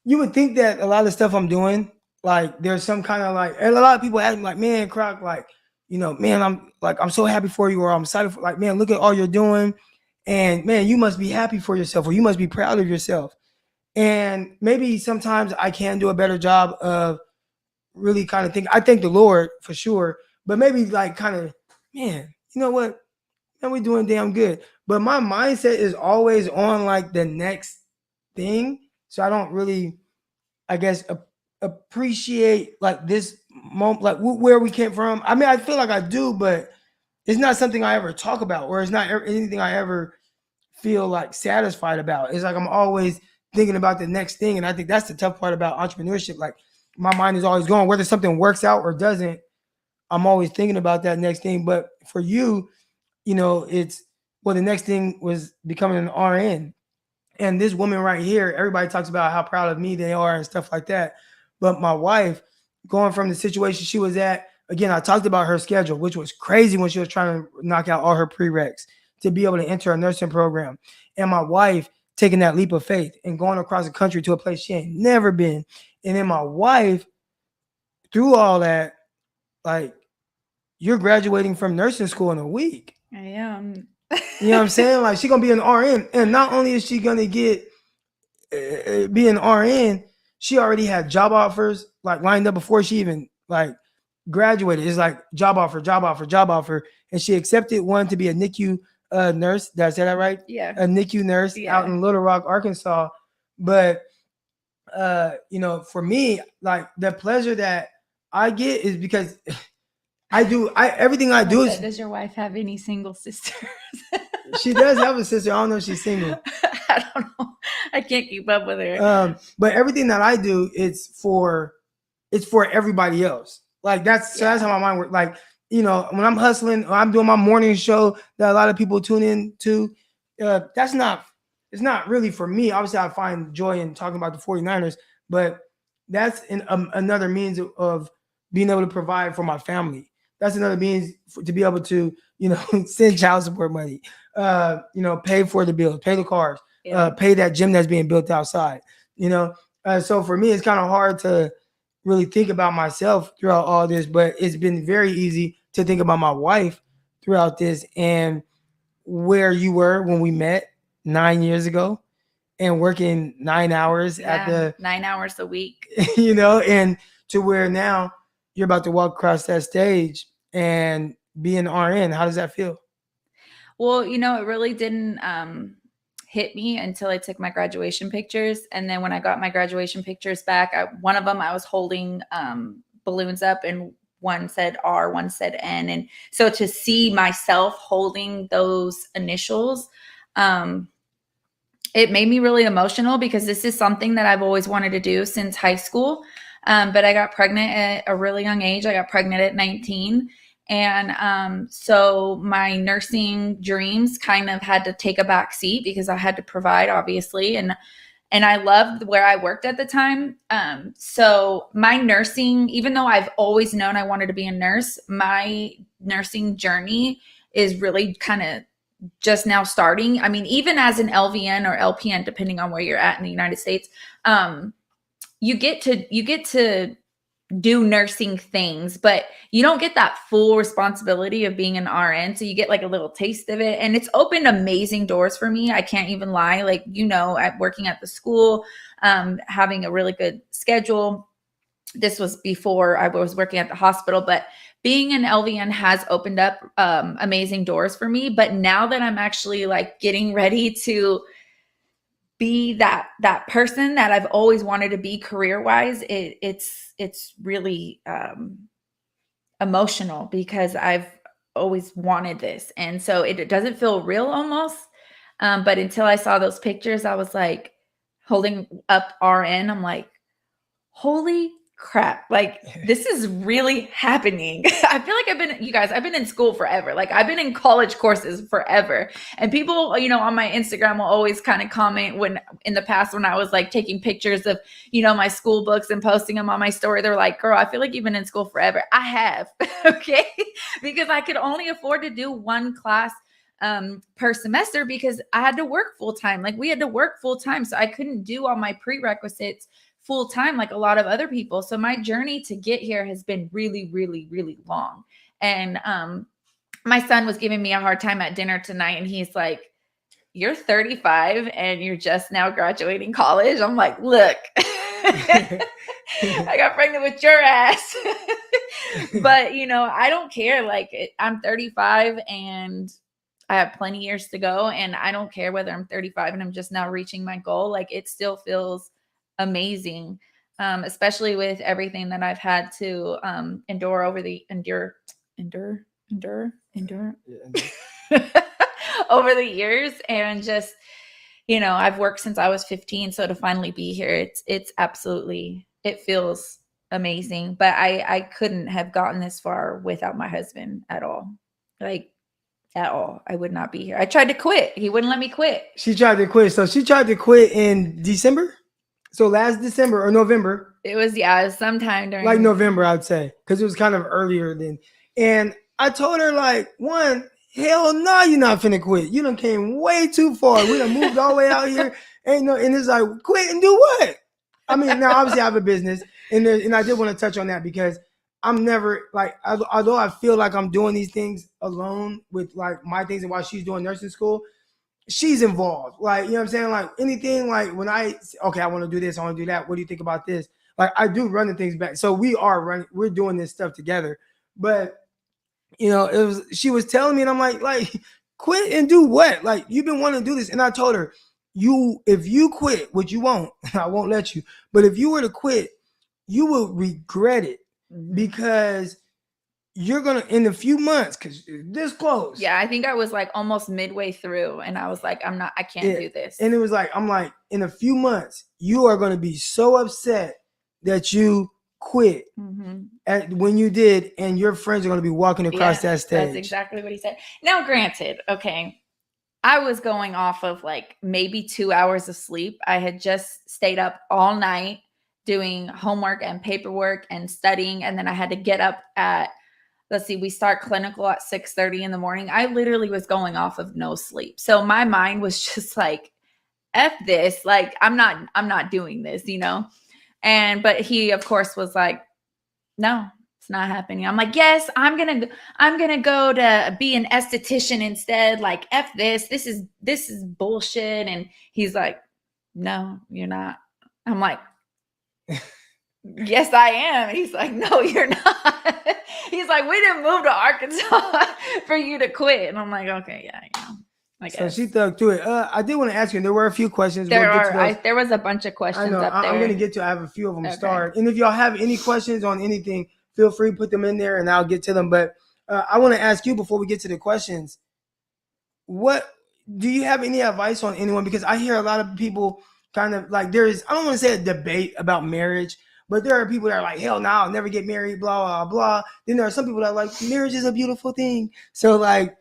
[SPEAKER 1] you would think that a lot of stuff I'm doing, like, there's some kind of like, and a lot of people ask me like, man, Crock, like, man, I'm so happy for you, or I'm excited for, like, man, look at all you're doing. And man, you must be happy for yourself, or you must be proud of yourself. And maybe sometimes I can do a better job of really kind of thinking. I thank the Lord for sure, but maybe like kind of, man, you know what? Man, we're doing damn good. But my mindset is always on like the next thing. So I don't really, I guess, appreciate like this moment, like where we came from. I mean, I feel like I do, but it's not something I ever talk about, or it's not anything I ever feel like satisfied about. It's like I'm always thinking about the next thing. And I think that's the tough part about entrepreneurship. Like my mind is always going, whether something works out or doesn't, I'm always thinking about that next thing. But for you, it's the next thing was becoming an RN. And this woman right here, everybody talks about how proud of me they are and stuff like that. But my wife, going from the situation she was at, again, I talked about her schedule, which was crazy when she was trying to knock out all her prereqs to be able to enter a nursing program. And my wife taking that leap of faith and going across the country to a place she ain't never been. And then my wife, through all that, like, you're graduating from nursing school in a week.
[SPEAKER 2] I am.
[SPEAKER 1] You know what I'm saying? Like, she's going to be an RN. And not only is she going to be an RN, she already had job offers like lined up before she even like graduated. It's like job offer. And she accepted one to be a NICU nurse. Did I say that right?
[SPEAKER 2] Yeah.
[SPEAKER 1] A NICU nurse out in Little Rock, Arkansas. But, for me, like the pleasure that I get is because everything I do is.
[SPEAKER 2] Does your wife have any single sisters?
[SPEAKER 1] She does have a sister. I don't know if she's single.
[SPEAKER 2] I don't know. I can't keep up with her.
[SPEAKER 1] But everything that I do, it's for everybody else. Like that's how my mind works. Like, when I'm hustling or I'm doing my morning show that a lot of people tune in to, it's not really for me. Obviously, I find joy in talking about the 49ers, but that's another means of being able to provide for my family. That's another means to be able to, send child support money, pay for the bills, pay the cars, pay that gym that's being built outside, So for me, it's kind of hard to really think about myself throughout all this, but it's been very easy to think about my wife throughout this and where you were when we met 9 years ago and working 9 hours at
[SPEAKER 2] 9 hours a week,
[SPEAKER 1] and to where now you're about to walk across that stage and be an RN. How does that feel?
[SPEAKER 2] Well, it really didn't hit me until I took my graduation pictures. And then when I got my graduation pictures back, one of them I was holding balloons up and one said R, one said N. And so to see myself holding those initials, it made me really emotional because this is something that I've always wanted to do since high school. But I got pregnant at a really young age. I got pregnant at 19. And so my nursing dreams kind of had to take a back seat because I had to provide, obviously. And I loved where I worked at the time. So my nursing, even though I've always known I wanted to be a nurse, my nursing journey is really kind of just now starting. I mean, even as an LVN or LPN, depending on where you're at in the United States, you get to do nursing things, but you don't get that full responsibility of being an RN. So you get like a little taste of it. And it's opened amazing doors for me. I can't even lie. Like, at working at the school, having a really good schedule. This was before I was working at the hospital, but being an LVN has opened up amazing doors for me. But now that I'm actually like getting ready to be that person that I've always wanted to be career-wise, it's really emotional because I've always wanted this. And so it doesn't feel real almost. But until I saw those pictures, I was like holding up RN. I'm like, holy crap. Like, this is really happening. I feel like I've been in school forever. Like, I've been in college courses forever. And people, on my Instagram will always kind of comment when in the past, when I was like taking pictures of, my school books and posting them on my story, they're like, girl, I feel like you've been in school forever. I have. Okay. Because I could only afford to do one class per semester because I had to work full time. Like, we had to work full time. So I couldn't do all my prerequisites full time like a lot of other people. So my journey to get here has been really, really, really long. And my son was giving me a hard time at dinner tonight, and he's like, "You're 35 and you're just now graduating college." I'm like, "Look, I got pregnant with your ass." But I don't care. Like, I'm 35 and I have plenty of years to go, and I don't care whether I'm 35 and I'm just now reaching my goal. Like, it still feels amazing, especially with everything that I've had to endure over over the years. And just, I've worked since I was 15. So to finally be here, it's absolutely, it feels amazing. But I couldn't have gotten this far without my husband at all. Like, at all. I would not be here. I tried to quit. He wouldn't let me quit.
[SPEAKER 1] She tried to quit. So she tried to quit in December? So last December or November?
[SPEAKER 2] It was sometime during
[SPEAKER 1] like November, I'd say, because it was kind of earlier then. And I told her, like, one, hell no, you're not finna quit. You done came way too far. We done moved all the way out here. And it's like, quit and do what? I mean, now obviously I have a business, and I did want to touch on that because I'm never like, although I feel like I'm doing these things alone with like my things and while she's doing nursing school, she's involved. Like, you know what I'm saying? Like anything, like when I want to do this, I want to do that. What do you think about this? Like I do run the things back. So we're doing this stuff together. But she was telling me, and I'm like, quit and do what? Like you've been wanting to do this. And I told her, if you quit, which you won't, I won't let you. But if you were to quit, you will regret it because you're going to, in a few months, because this close.
[SPEAKER 2] Yeah, I think I was like almost midway through and I was like, I can't do this.
[SPEAKER 1] And it was like, I'm like, in a few months, you are going to be so upset that you quit when you did, and your friends are going to be walking across that stage.
[SPEAKER 2] That's exactly what he said. Now, granted, okay, I was going off of like maybe 2 hours of sleep. I had just stayed up all night doing homework and paperwork and studying. And then I had to get up at, we start clinical at 6:30 in the morning. I literally was going off of no sleep. So my mind was just like, F this, like, I'm not doing this, but he of course was like, no, it's not happening. I'm like, yes, I'm going to go to be an esthetician instead. Like, F this is bullshit. And he's like, no, you're not. I'm like, yes, I am. He's like, no, you're not. He's like, we didn't move to Arkansas for you to quit. And I'm like, okay, yeah, I guess.
[SPEAKER 1] So she thugged through it. I did want to ask you, there were a few questions.
[SPEAKER 2] There was a bunch of questions up there.
[SPEAKER 1] I'm going to get to, I have a few of them started. And if y'all have any questions on anything, feel free to put them in there and I'll get to them. But I want to ask you before we get to the questions, what do you have any advice on anyone? Because I hear a lot of people kind of like, I don't want to say a debate about marriage, but there are people that are like, hell no, I'll never get married, blah, blah, blah. Then there are some people that are like, marriage is a beautiful thing. So like,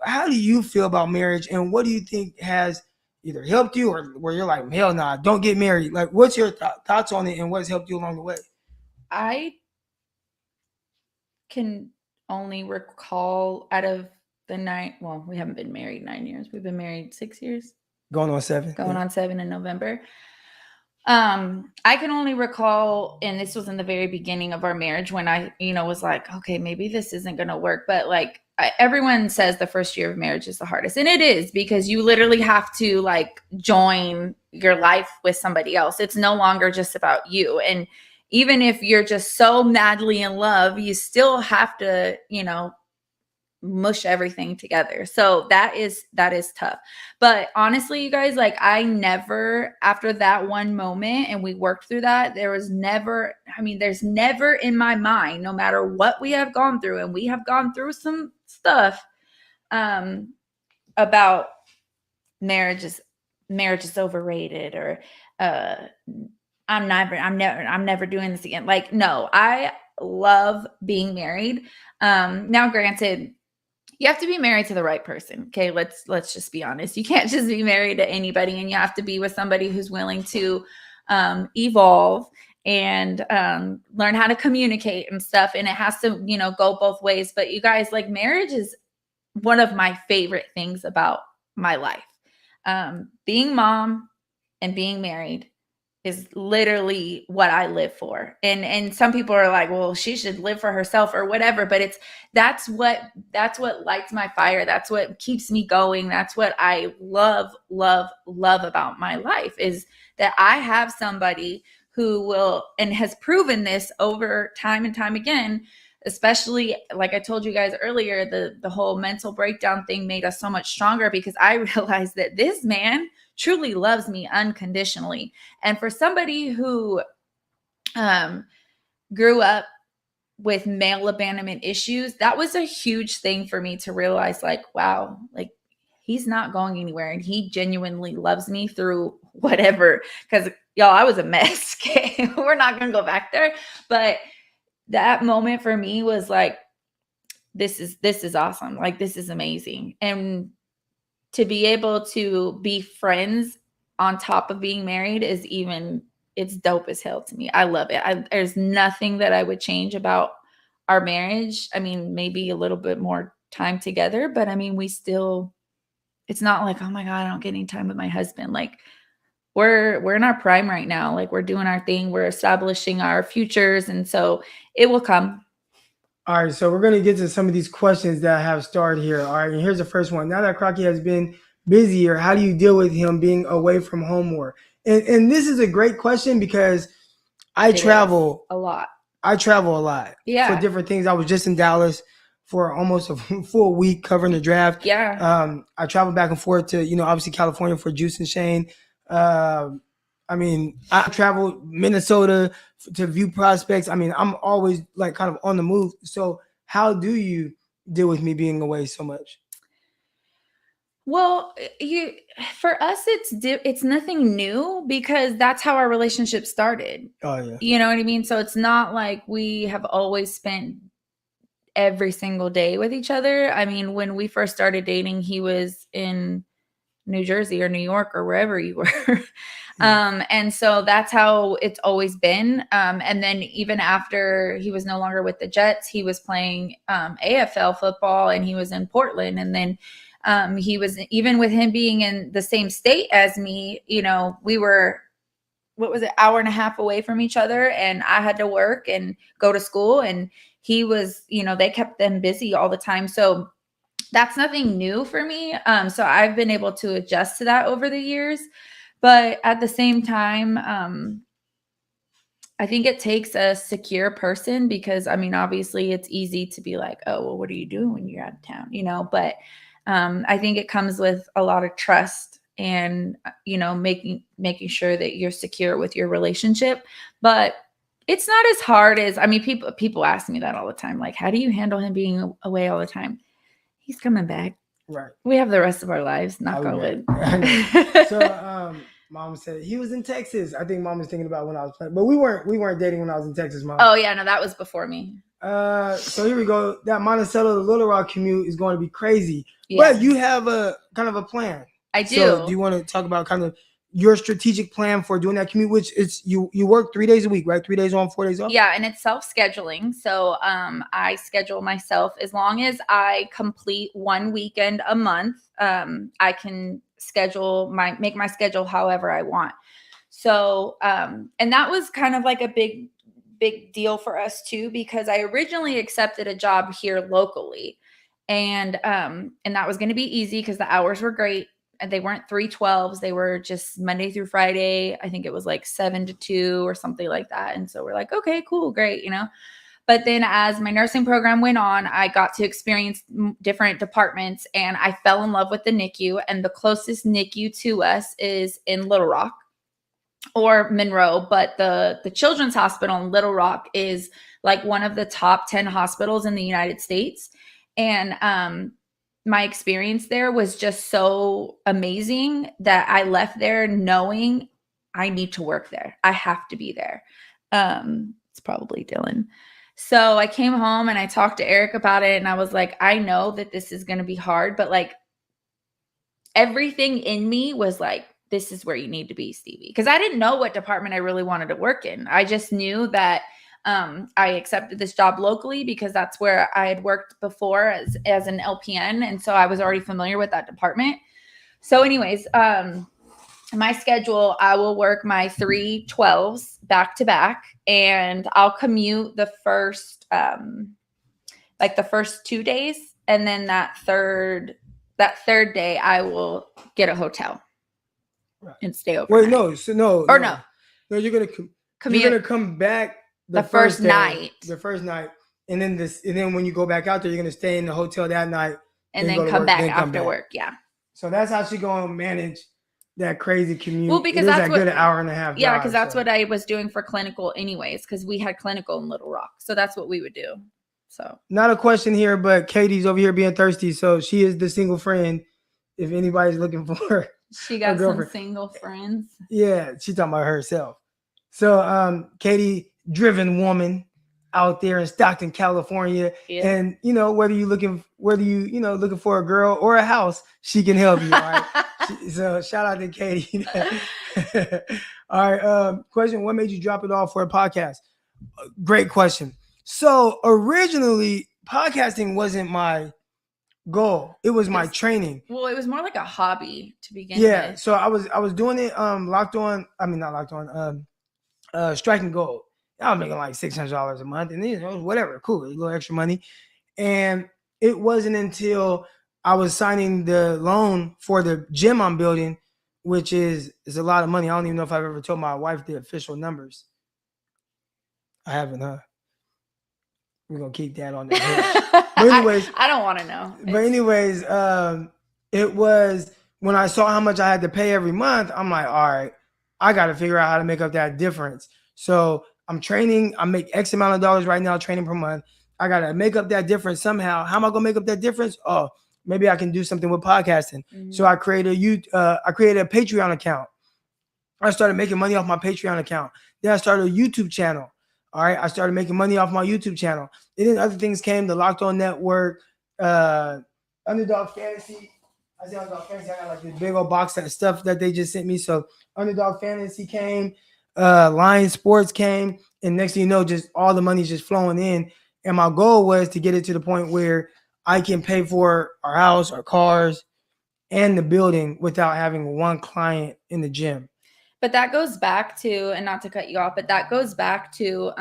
[SPEAKER 1] how do you feel about marriage, and what do you think has either helped you or where you're like, hell nah, don't get married? Like, what's your thoughts on it, and what's helped you along the way?
[SPEAKER 2] I can only recall out of the we haven't been married 9 years. We've been married 6 years.
[SPEAKER 1] Going on 7.
[SPEAKER 2] On 7 in November. I can only recall, and this was in the very beginning of our marriage when I, was like, okay, maybe this isn't going to work. But like everyone says the first year of marriage is the hardest. And it is, because you literally have to like join your life with somebody else. It's no longer just about you. And even if you're just so madly in love, you still have to, mush everything together. So that is tough. But honestly, you guys, like after that one moment and we worked through that, there's never in my mind, no matter what we have gone through, and we have gone through some stuff about marriage is overrated, or I'm never doing this again. Like, no, I love being married. Now granted, you have to be married to the right person. Okay. Let's just be honest. You can't just be married to anybody, and you have to be with somebody who's willing to evolve and learn how to communicate and stuff. And it has to, go both ways. But you guys, like, marriage is one of my favorite things about my life. Being mom and being married is literally what I live for. And some people are like, well, she should live for herself or whatever, but that's what lights my fire. That's what keeps me going. That's what I love about my life, is that I have somebody who will, and has proven this over time and time again, especially like I told you guys earlier, the whole mental breakdown thing made us so much stronger, because I realized that this man truly loves me unconditionally. And for somebody who grew up with male abandonment issues, that was a huge thing for me to realize, like, wow, like, he's not going anywhere. And he genuinely loves me through whatever. Because, y'all, I was a mess. Okay? We're not going to go back there. But that moment for me was like, this is awesome. Like, this is amazing. And to be able to be friends on top of being married is it's dope as hell to me. I love it. There's nothing that I would change about our marriage. I mean, maybe a little bit more time together, but I mean, it's not like, oh my God, I don't get any time with my husband. Like, we're in our prime right now. Like, we're doing our thing. We're establishing our futures. And so it will come.
[SPEAKER 1] All right. So we're going to get to some of these questions that have started here. All right. And here's the first one. Now that Crocky has been busier, how do you deal with him being away from home more? And this is a great question because I travel
[SPEAKER 2] a lot.
[SPEAKER 1] Yeah. For different things. I was just in Dallas for almost a full week covering the draft.
[SPEAKER 2] Yeah.
[SPEAKER 1] I traveled back and forth to, obviously California for Juice and Shane. I mean, I traveled Minnesota to view prospects. I mean, I'm always like kind of on the move. So how do you deal with me being away so much?
[SPEAKER 2] Well, for us, it's nothing new because that's how our relationship started.
[SPEAKER 1] Oh yeah.
[SPEAKER 2] You know what I mean? So it's not like we have always spent every single day with each other. I mean, when we first started dating, he was in New Jersey or New York or wherever you were. And so that's how it's always been. And then even after he was no longer with the Jets, he was playing AFL football and he was in Portland. And then he was, even with him being in the same state as me, we were, hour and a half away from each other, and I had to work and go to school, and he was, they kept them busy all the time. So that's nothing new for me. So I've been able to adjust to that over the years. But at the same time, I think it takes a secure person because, I mean, obviously it's easy to be like, oh, well, what are you doing when you're out of town? But I think it comes with a lot of trust and, making sure that you're secure with your relationship. But it's not as hard as, I mean, people ask me that all the time. Like, how do you handle him being away all the time? He's coming back.
[SPEAKER 1] Right.
[SPEAKER 2] We have the rest of our lives. Knock on wood.
[SPEAKER 1] So, Mom said he was in Texas. I think Mom was thinking about when I was playing, but we weren't dating when I was in Texas, Mom.
[SPEAKER 2] Oh yeah, no, that was before me.
[SPEAKER 1] So here we go. That Monticello to Little Rock commute is going to be crazy. Yeah. But you have a kind of a plan.
[SPEAKER 2] I do.
[SPEAKER 1] So do you want to talk about kind of your strategic plan for doing that commute, which is you work 3 days a week, right? 3 days on, 4 days off?
[SPEAKER 2] Yeah, and it's self-scheduling. So I schedule myself as long as I complete 1 weekend a month. I can make my schedule however I want. So and that was kind of like a big deal for us too, because I originally accepted a job here locally, and that was going to be easy because the hours were great. And they weren't 3/12s. They were just Monday through Friday. I think it was like 7 to 2 or something like that. And so we're like, okay, cool, great, But then as my nursing program went on, I got to experience different departments, and I fell in love with the NICU. And the closest NICU to us is in Little Rock or Monroe. But the Children's Hospital in Little Rock is like one of the top 10 hospitals in the United States. And my experience there was just so amazing that I left there knowing I need to work there. I have to be there. It's probably Dylan. So I came home and I talked to Eric about it, and I was like, I know that this is going to be hard, but like everything in me was like, this is where you need to be, Stevie. Because I didn't know what department I really wanted to work in. I just knew that I accepted this job locally because that's where I had worked before as an LPN. And so I was already familiar with that department. So anyways, my schedule, I will work my 3/12s back to back, and I'll commute the first 2 days. And then that third day I will get a hotel and stay over.
[SPEAKER 1] Wait, no. So no, you're going to
[SPEAKER 2] commute.
[SPEAKER 1] You're going to come back the first night, and then when you go back out there, you're gonna stay in the hotel that night,
[SPEAKER 2] and then come back after work. Yeah.
[SPEAKER 1] So that's how she's gonna manage that crazy commute.
[SPEAKER 2] Well, because that's
[SPEAKER 1] a good hour and a half.
[SPEAKER 2] Yeah, because that's what I was doing for clinical, anyways. Because we had clinical in Little Rock, so that's what we would do. So
[SPEAKER 1] not a question here, but Katie's over here being thirsty, so she is the single friend. if anybody's looking for
[SPEAKER 2] She
[SPEAKER 1] a
[SPEAKER 2] got some
[SPEAKER 1] girlfriend.
[SPEAKER 2] single friends.
[SPEAKER 1] Yeah, she talking about herself. So Katie, driven woman out there in Stockton, California.
[SPEAKER 2] Yeah.
[SPEAKER 1] And whether you looking for a girl or a house, she can help you. All right. So shout out to Katie. All right. Question: what made you drop it off for a podcast? Great question. So originally, podcasting wasn't my goal. It was my training.
[SPEAKER 2] Well, it was more like a hobby to begin
[SPEAKER 1] Yeah.
[SPEAKER 2] with.
[SPEAKER 1] So I was doing it locked on. I mean, not locked on. Striking gold. I was making like $600 a month, and whatever, cool, a little extra money. And it wasn't until I was signing the loan for the gym I'm building, which is a lot of money. I don't even know if I've ever told my wife the official numbers. I haven't, huh? We're gonna keep that on the hush. But anyways,
[SPEAKER 2] I don't want to know.
[SPEAKER 1] But anyways, it was when I saw how much I had to pay every month. I'm like, all right, I got to figure out how to make up that difference. So I'm training. I make X amount of dollars right now training per month. I got to make up that difference somehow. How am I gonna make up that difference? Oh, maybe I can do something with podcasting. Mm-hmm. So I created a Patreon account. I started making money off my Patreon account. Then I started a YouTube channel. All right, I started making money off my YouTube channel. And then other things came, the Locked On Network, Underdog Fantasy. I say Underdog Fantasy, I got like this big old box of stuff that they just sent me. So Underdog Fantasy came, Lion Sports came, and next thing you know, just all the money's just flowing in. And my goal was to get it to the point where I can pay for our house, our cars, and the building without having one client in the gym.
[SPEAKER 2] But that goes back to, and not to cut you off, but that goes back to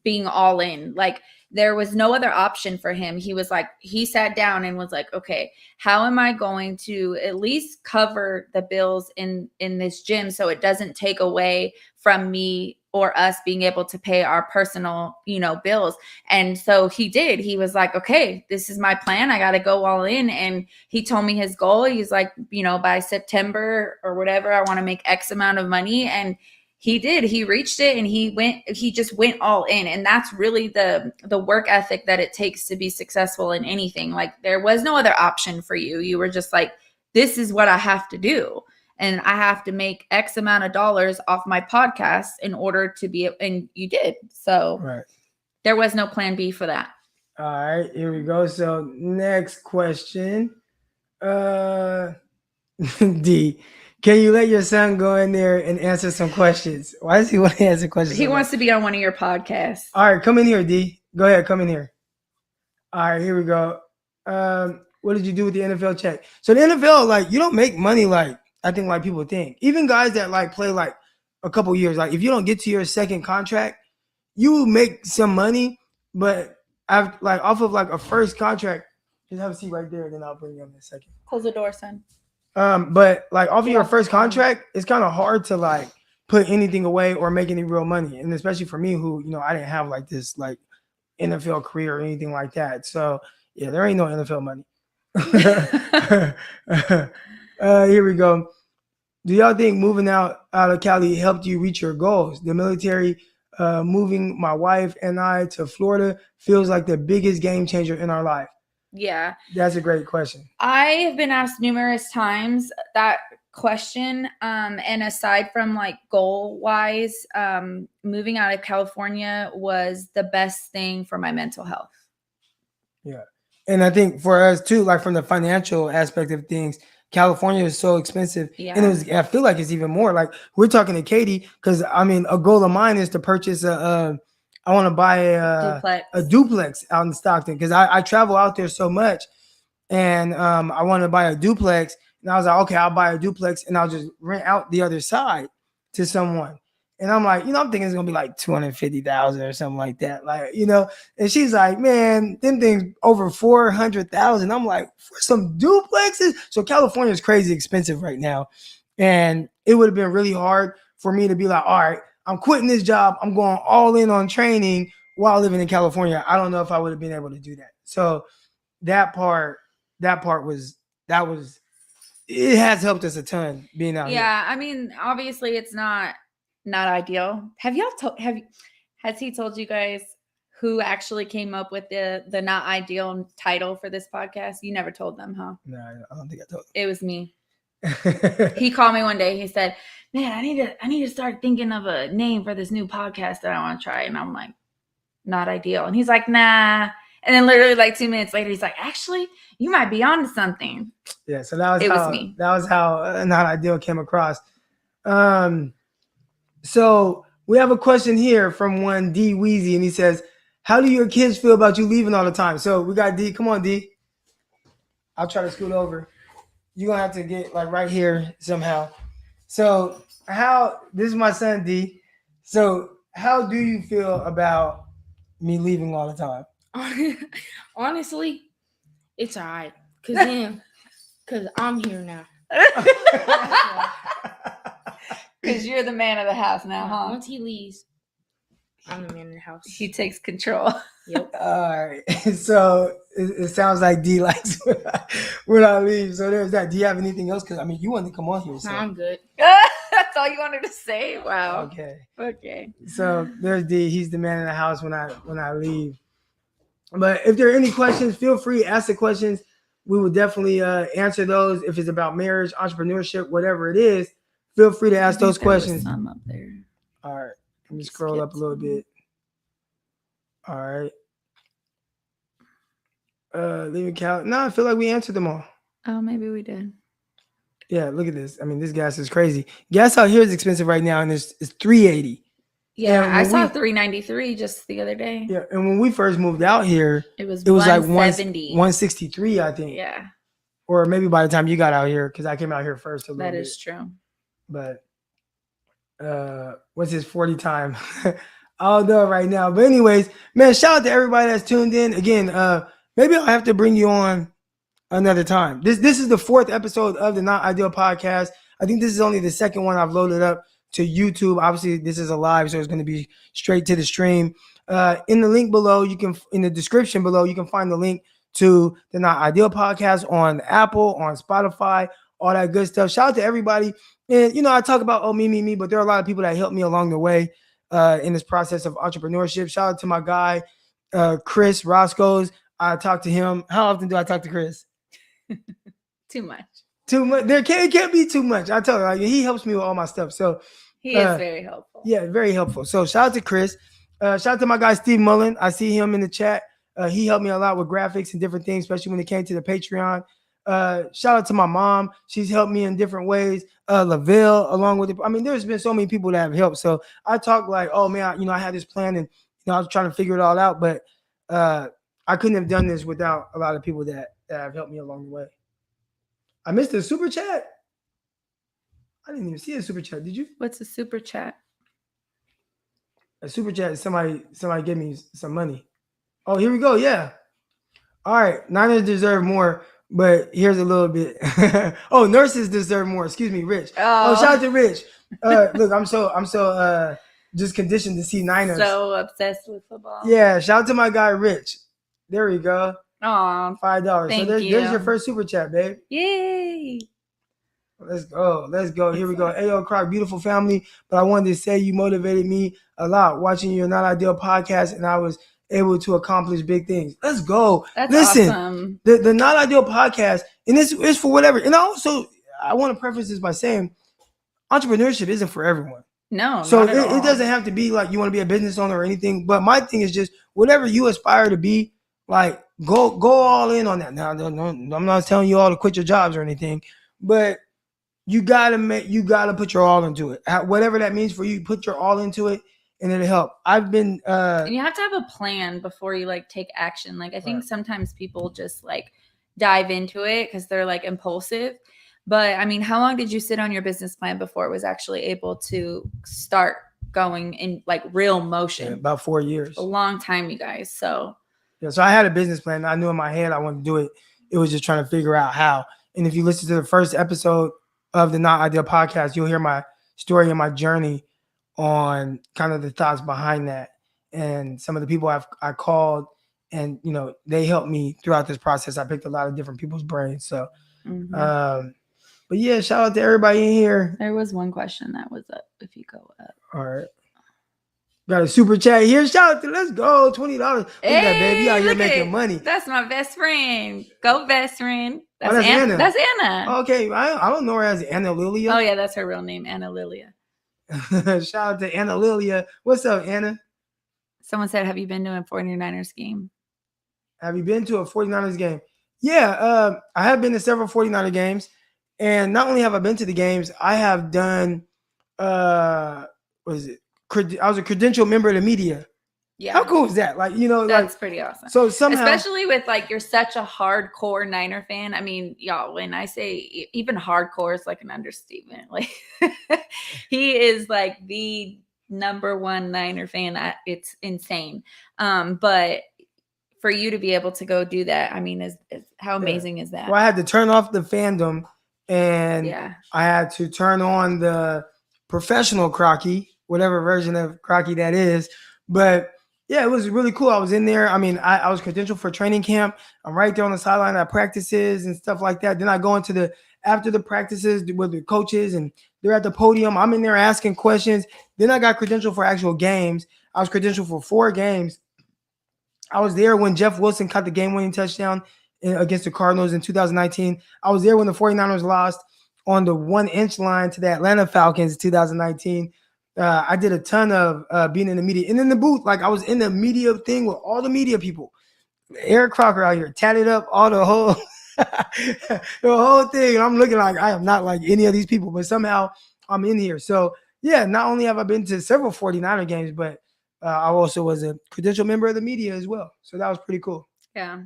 [SPEAKER 2] being all in. Like there was no other option for him. He was like, he sat down and was like, okay, how am I going to at least cover the bills in this gym so it doesn't take away from me or us being able to pay our personal, bills. And so he did. He was like, okay, this is my plan. I got to go all in. And he told me his goal. He's like, by September or whatever, I want to make X amount of money. And he did. He reached it and he just went all in. And that's really the work ethic that it takes to be successful in anything. Like there was no other option for you. You were just like, this is what I have to do. And I have to make X amount of dollars off my podcast in order to be, and you did. So
[SPEAKER 1] right.
[SPEAKER 2] There was no plan B for that.
[SPEAKER 1] All right, here we go. So next question. D, can you let your son go in there and answer some questions? Why does he want to answer questions?
[SPEAKER 2] He wants to be on one of your podcasts.
[SPEAKER 1] All right, come in here, D. Go ahead, come in here. All right, here we go. What did you do with the NFL check? So the NFL, like, you don't make money like I think like people think. Even guys that like play like a couple years, like if you don't get to your second contract, you make some money, but I've like off of like a first contract, just have a seat right there, then I'll bring you in a second.
[SPEAKER 2] Close the door, son.
[SPEAKER 1] But like off of your first contract, it's kind of hard to like put anything away or make any real money. And especially for me who, I didn't have like this like NFL career or anything like that. So yeah, there ain't no NFL money. Here we go. Do y'all think moving out of Cali helped you reach your goals? The military, moving my wife and I to Florida feels like the biggest game changer in our life.
[SPEAKER 2] Yeah.
[SPEAKER 1] That's a great question.
[SPEAKER 2] I have been asked numerous times that question. And aside from like goal wise, moving out of California was the best thing for my mental health.
[SPEAKER 1] Yeah. And I think for us too, like from the financial aspect of things, California is so expensive. Yeah. And I feel like it's even more. Like we're talking to Katie, because I mean, a goal of mine is to purchase I want to buy a duplex out in Stockton, because I travel out there so much, and I want to buy a duplex. And I was like, okay, I'll buy a duplex and I'll just rent out the other side to someone. And I'm like, I'm thinking it's gonna be like $250,000 or something like that, like, And she's like, man, them things over $400,000. I'm like, for some duplexes. So California is crazy expensive right now, and it would have been really hard for me to be like, all right, I'm quitting this job, I'm going all in on training while living in California. I don't know if I would have been able to do that. So that part was it has helped us a ton being out here.
[SPEAKER 2] Yeah, I mean, obviously it's not ideal. Has he told you guys who actually came up with the not ideal title for this podcast? You never told them, huh?
[SPEAKER 1] No, I don't think I told
[SPEAKER 2] It was me.
[SPEAKER 1] them.
[SPEAKER 2] He called me one day. He said, "Man, I need to start thinking of a name for this new podcast that I want to try." And I'm like, "Not ideal." And he's like, "Nah." And then literally like 2 minutes later, he's like, "Actually, you might be onto something."
[SPEAKER 1] Yeah, so that
[SPEAKER 2] was me.
[SPEAKER 1] That was how Not Ideal came across. So we have a question here from one D Weezy, and he says, "How do your kids feel about you leaving all the time?" So we got D. Come on, D. I'll try to scoot over. You're gonna have to get like right here somehow. So this is my son D. So how do you feel about me leaving all the time?
[SPEAKER 3] Honestly, it's alright. Cause I'm here now.
[SPEAKER 2] Because you're the man of the house now, huh?
[SPEAKER 3] Once he leaves, I'm the man of the house.
[SPEAKER 2] He takes control.
[SPEAKER 3] Yep.
[SPEAKER 1] All right. So it sounds like D likes when I leave. So there's that. Do you have anything else? Because I mean, you wanted to come on here. So.
[SPEAKER 3] No, I'm good.
[SPEAKER 2] That's all you wanted to say? Wow. Okay.
[SPEAKER 1] So there's D. He's the man of the house when I leave. But if there are any questions, feel free to ask the questions. We will definitely answer those. If it's about marriage, entrepreneurship, whatever it is, feel free to ask those questions.
[SPEAKER 2] Some up there.
[SPEAKER 1] All right. Let me scroll up a little bit. All right. Leaving count. No, I feel like we answered them all.
[SPEAKER 2] Oh, maybe we did.
[SPEAKER 1] Yeah, look at this. I mean, this gas is crazy. Gas out here is expensive right now, and it's $3.80.
[SPEAKER 2] Yeah, I saw $3.93 just the other day.
[SPEAKER 1] Yeah, and when we first moved out here,
[SPEAKER 2] it was
[SPEAKER 1] like
[SPEAKER 2] $170.
[SPEAKER 1] $163, I think.
[SPEAKER 2] Yeah.
[SPEAKER 1] Or maybe by the time you got out here, because I came out here first a little bit.
[SPEAKER 2] That is true.
[SPEAKER 1] But what's his 40 time? I don't know right now. But anyways, man, shout out to everybody that's tuned in. Again, maybe I'll have to bring you on another time. This is the 4th episode of the Not Ideal podcast. I think this is only the 2nd one I've loaded up to YouTube. Obviously, this is a live, so it's going to be straight to the stream. In the link below, in the description below, you can find the link to the Not Ideal podcast on Apple, on Spotify, all that good stuff. Shout out to everybody. And, I talk about, me, but there are a lot of people that helped me along the way in this process of entrepreneurship. Shout out to my guy, Chris Roscoe's. I talk to him. How often do I talk to Chris?
[SPEAKER 2] Too much.
[SPEAKER 1] Too much. There can't be too much. I tell you, he helps me with all my stuff. So
[SPEAKER 2] he is very helpful.
[SPEAKER 1] Yeah, very helpful. So shout out to Chris. Shout out to my guy Steve Mullen. I see him in the chat. He helped me a lot with graphics and different things, especially when it came to the Patreon. Shout out to my mom. She's helped me in different ways. Lavelle, along with it. I mean, there's been so many people that have helped. So I talk like, oh man, I had this plan and I was trying to figure it all out, but I couldn't have done this without a lot of people that have helped me along the way. I missed a super chat. I didn't even see a super chat. Did you?
[SPEAKER 2] What's a super chat?
[SPEAKER 1] A super chat is somebody gave me some money. Oh, here we go. Yeah. All right. Niners deserve more, but here's a little bit. Oh, nurses deserve more. Excuse me, Rich. Oh, shout out to Rich. Look, I'm so just conditioned to see Niners.
[SPEAKER 2] So obsessed with football.
[SPEAKER 1] Yeah. Shout out to my guy Rich. There we go.
[SPEAKER 2] Aw,
[SPEAKER 1] $5. So there's your first super chat, babe.
[SPEAKER 2] Yay.
[SPEAKER 1] Let's go. Here we go. Ayo, Crock, beautiful family. But I wanted to say you motivated me a lot watching your Not Ideal podcast, and I was able to accomplish big things. Let's go.
[SPEAKER 2] That's
[SPEAKER 1] Listen,
[SPEAKER 2] awesome.
[SPEAKER 1] The Not Ideal podcast, and this is for whatever. And also, I want to preface this by saying entrepreneurship isn't for everyone.
[SPEAKER 2] No.
[SPEAKER 1] So it doesn't have to be like you want to be a business owner or anything. But my thing is just whatever you aspire to be, like go all in on that. Now, no, I'm not telling you all to quit your jobs or anything, but you gotta put your all into it. Whatever that means for you, put your all into it, and it'll help. I've been
[SPEAKER 2] and you have to have a plan before you like take action. Like I think sometimes people just like dive into it because they're like impulsive. But I mean, how long did you sit on your business plan before it was actually able to start going in like real motion?
[SPEAKER 1] Yeah, about 4 years.
[SPEAKER 2] A long time, you guys. So
[SPEAKER 1] I had a business plan. I knew in my head I wanted to do it. It was just trying to figure out how. And if you listen to the first episode of the Not Ideal podcast, you'll hear my story and my journey on kind of the thoughts behind that. And some of the people I called and, they helped me throughout this process. I picked a lot of different people's brains. So, but yeah, shout out to everybody in here.
[SPEAKER 2] There was one question that was up if you go up.
[SPEAKER 1] All right. Got a super chat here. Shout out to let's go. $20. Look at that, baby. You out here
[SPEAKER 2] look
[SPEAKER 1] making
[SPEAKER 2] at-
[SPEAKER 1] money.
[SPEAKER 2] That's my best friend. Go best friend.
[SPEAKER 1] Oh, that's Anna.
[SPEAKER 2] That's Anna.
[SPEAKER 1] Okay, I don't know her as Anna Lilia.
[SPEAKER 2] Oh yeah, that's her real name, Anna Lilia.
[SPEAKER 1] Shout out to Anna Lilia. What's up, Anna?
[SPEAKER 2] Someone said, "Have you been to a 49ers game?"
[SPEAKER 1] Have you been to a 49ers game? Yeah, I have been to several 49er games. And not only have I been to the games, I have done, what is it? I was a credential member of the media.
[SPEAKER 2] Yeah.
[SPEAKER 1] How cool is that? Like,
[SPEAKER 2] That's pretty awesome.
[SPEAKER 1] So somehow,
[SPEAKER 2] especially with like, you're such a hardcore Niner fan. I mean, y'all, when I say even hardcore is like an understatement. Like he is like the number one Niner fan. It's insane. But for you to be able to go do that, I mean, is how amazing is that?
[SPEAKER 1] Well, I had to turn off the fandom and I had to turn on the professional Crocky, whatever version of Crocky that is. But yeah, it was really cool. I was in there. I mean, I was credentialed for training camp. I'm right there on the sideline at practices and stuff like that. Then I go into after the practices with the coaches and they're at the podium. I'm in there asking questions. Then I got credentialed for actual games. I was credentialed for 4 games. I was there when Jeff Wilson caught the game-winning touchdown against the Cardinals in 2019. I was there when the 49ers lost on the 1-inch line to the Atlanta Falcons in 2019. I did a ton of being in the media and in the booth. Like I was in the media thing with all the media people. Eric Crocker out here tatted up all the whole the whole thing. And I'm looking like I am not like any of these people, but somehow I'm in here. So yeah, not only have I been to several 49er games, but I also was a credential member of the media as well. So that was pretty cool.
[SPEAKER 2] Yeah.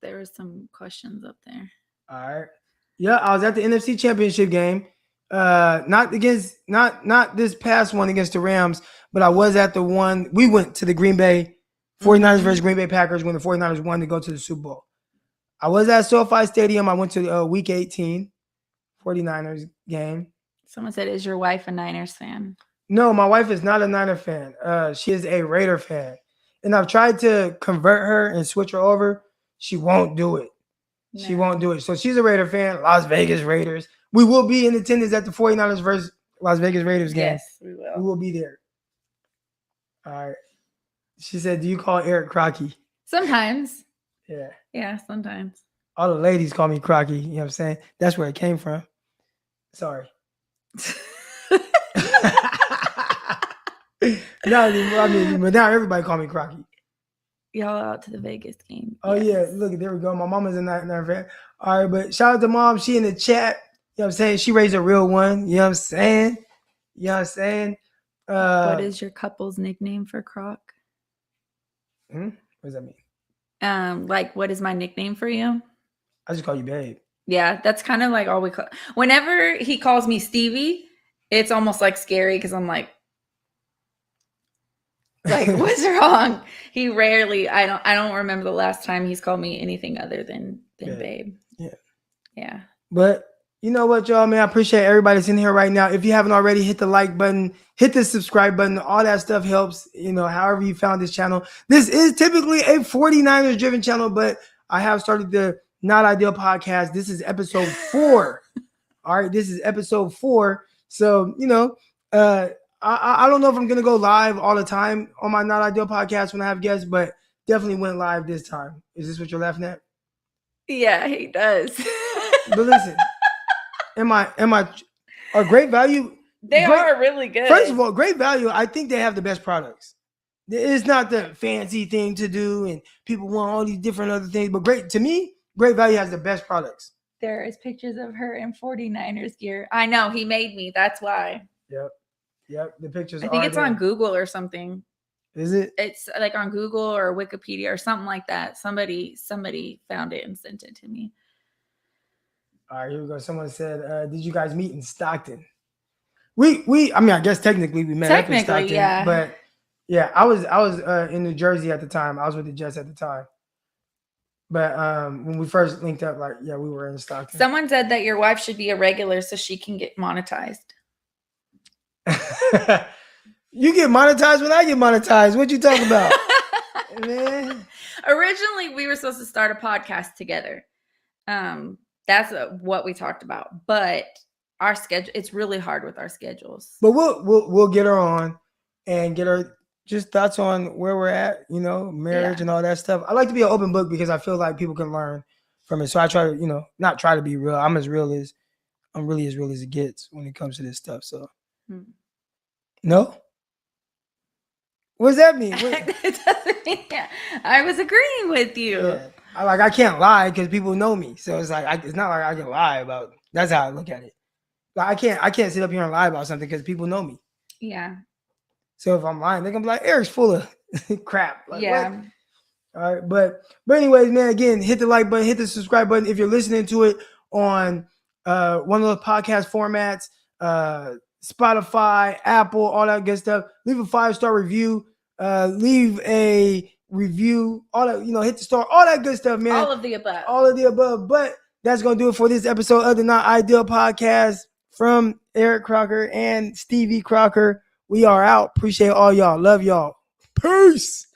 [SPEAKER 2] There were some questions up there.
[SPEAKER 1] All right. Yeah, I was at the NFC Championship game. Not this past one against the Rams, but I was at the one. We went to the Green Bay 49ers versus Green Bay Packers when the 49ers won to go to the Super Bowl. I was at SoFi Stadium. I went to Week 18 49ers game.
[SPEAKER 2] Someone said, "Is your wife a Niners fan?"
[SPEAKER 1] No, my wife is not a Niner fan. She is a Raider fan. And I've tried to convert her and switch her over. She won't do it. No. She won't do it. So she's a Raider fan, Las Vegas Raiders. We will be in attendance at the 49ers versus Las Vegas Raiders game.
[SPEAKER 2] Yes, we will.
[SPEAKER 1] We will be there. All right. She said, do you call Eric Crocky?
[SPEAKER 2] Sometimes.
[SPEAKER 1] Yeah.
[SPEAKER 2] Yeah, sometimes.
[SPEAKER 1] All the ladies call me Crocky. You know what I'm saying? That's where it came from. Sorry. But now everybody call me Crocky.
[SPEAKER 2] Y'all out to the Vegas game.
[SPEAKER 1] Oh, yes. Yeah. Look, there we go. My mama's a Niner fan. All right, but shout out to mom. She in the chat. You know what I'm saying? She raised a real one. You know what I'm saying? You know what I'm saying?
[SPEAKER 2] What is your couple's nickname for Crock?
[SPEAKER 1] What does that mean?
[SPEAKER 2] Like, what is my nickname for you?
[SPEAKER 1] I just call you babe.
[SPEAKER 2] Yeah, that's kind of like all we call. Whenever he calls me Stevie, it's almost like scary because I'm like, what's wrong? He rarely. I don't remember the last time he's called me anything other than babe. Yeah. But
[SPEAKER 1] you know what, y'all, man? I appreciate everybody that's in here right now. If you haven't already, hit the like button, hit the subscribe button. All that stuff helps, however you found this channel. This is typically a 49ers driven channel, but I have started the Not Ideal podcast. This is episode 4. All right, this is episode 4. So, I don't know if I'm going to go live all the time on my Not Ideal podcast when I have guests, but definitely went live this time. Is this what you're laughing at?
[SPEAKER 2] Yeah, he does.
[SPEAKER 1] But listen, are Great Value?
[SPEAKER 2] They are really good.
[SPEAKER 1] First of all, Great Value, I think they have the best products. It's not the fancy thing to do, and people want all these different other things. But Great Value has the best products.
[SPEAKER 2] There is pictures of her in 49ers gear. I know, he made me. That's why.
[SPEAKER 1] Yep. The pictures.
[SPEAKER 2] I think it's on Google or something.
[SPEAKER 1] Is it?
[SPEAKER 2] It's like on Google or Wikipedia or something like that. Somebody found it and sent it to me.
[SPEAKER 1] All right, here we go. Someone said, "Did you guys meet in Stockton?" I guess technically we met up in Stockton,
[SPEAKER 2] yeah.
[SPEAKER 1] But yeah, I was in New Jersey at the time. I was with the Jets at the time. But when we first linked up, we were in Stockton.
[SPEAKER 2] Someone said that your wife should be a regular so she can get monetized.
[SPEAKER 1] You get monetized when I get monetized. What you talking about? Man.
[SPEAKER 2] Originally, we were supposed to start a podcast together. That's what we talked about. But our schedule, it's really hard with our schedules.
[SPEAKER 1] But we'll get her on and get her just thoughts on where we're at, marriage
[SPEAKER 2] Yeah.
[SPEAKER 1] and all that stuff. I like to be an open book because I feel like people can learn from it. So I try to, not try to be real. I'm really as real as it gets when it comes to this stuff. So no? What does that mean?
[SPEAKER 2] It doesn't mean I was agreeing with you.
[SPEAKER 1] Yeah. I can't lie because people know me. So it's like it's not like I can lie about. That's how I look at it. Like I can't sit up here and lie about something because people know me.
[SPEAKER 2] Yeah.
[SPEAKER 1] So if I'm lying, they're gonna be like, Eric's full of crap. Like,
[SPEAKER 2] yeah.
[SPEAKER 1] what? All right, but anyways, man, again, hit the like button, hit the subscribe button if you're listening to it on one of those podcast formats, Spotify, Apple, all that good stuff. Leave a 5-star review. Leave a review. All that, hit the star, all that good stuff, man.
[SPEAKER 2] All of the above.
[SPEAKER 1] All of the above. But that's gonna do it for this episode of the Not Ideal Podcast from Eric Crocker and Styvie Crocker. We are out. Appreciate all y'all. Love y'all. Peace.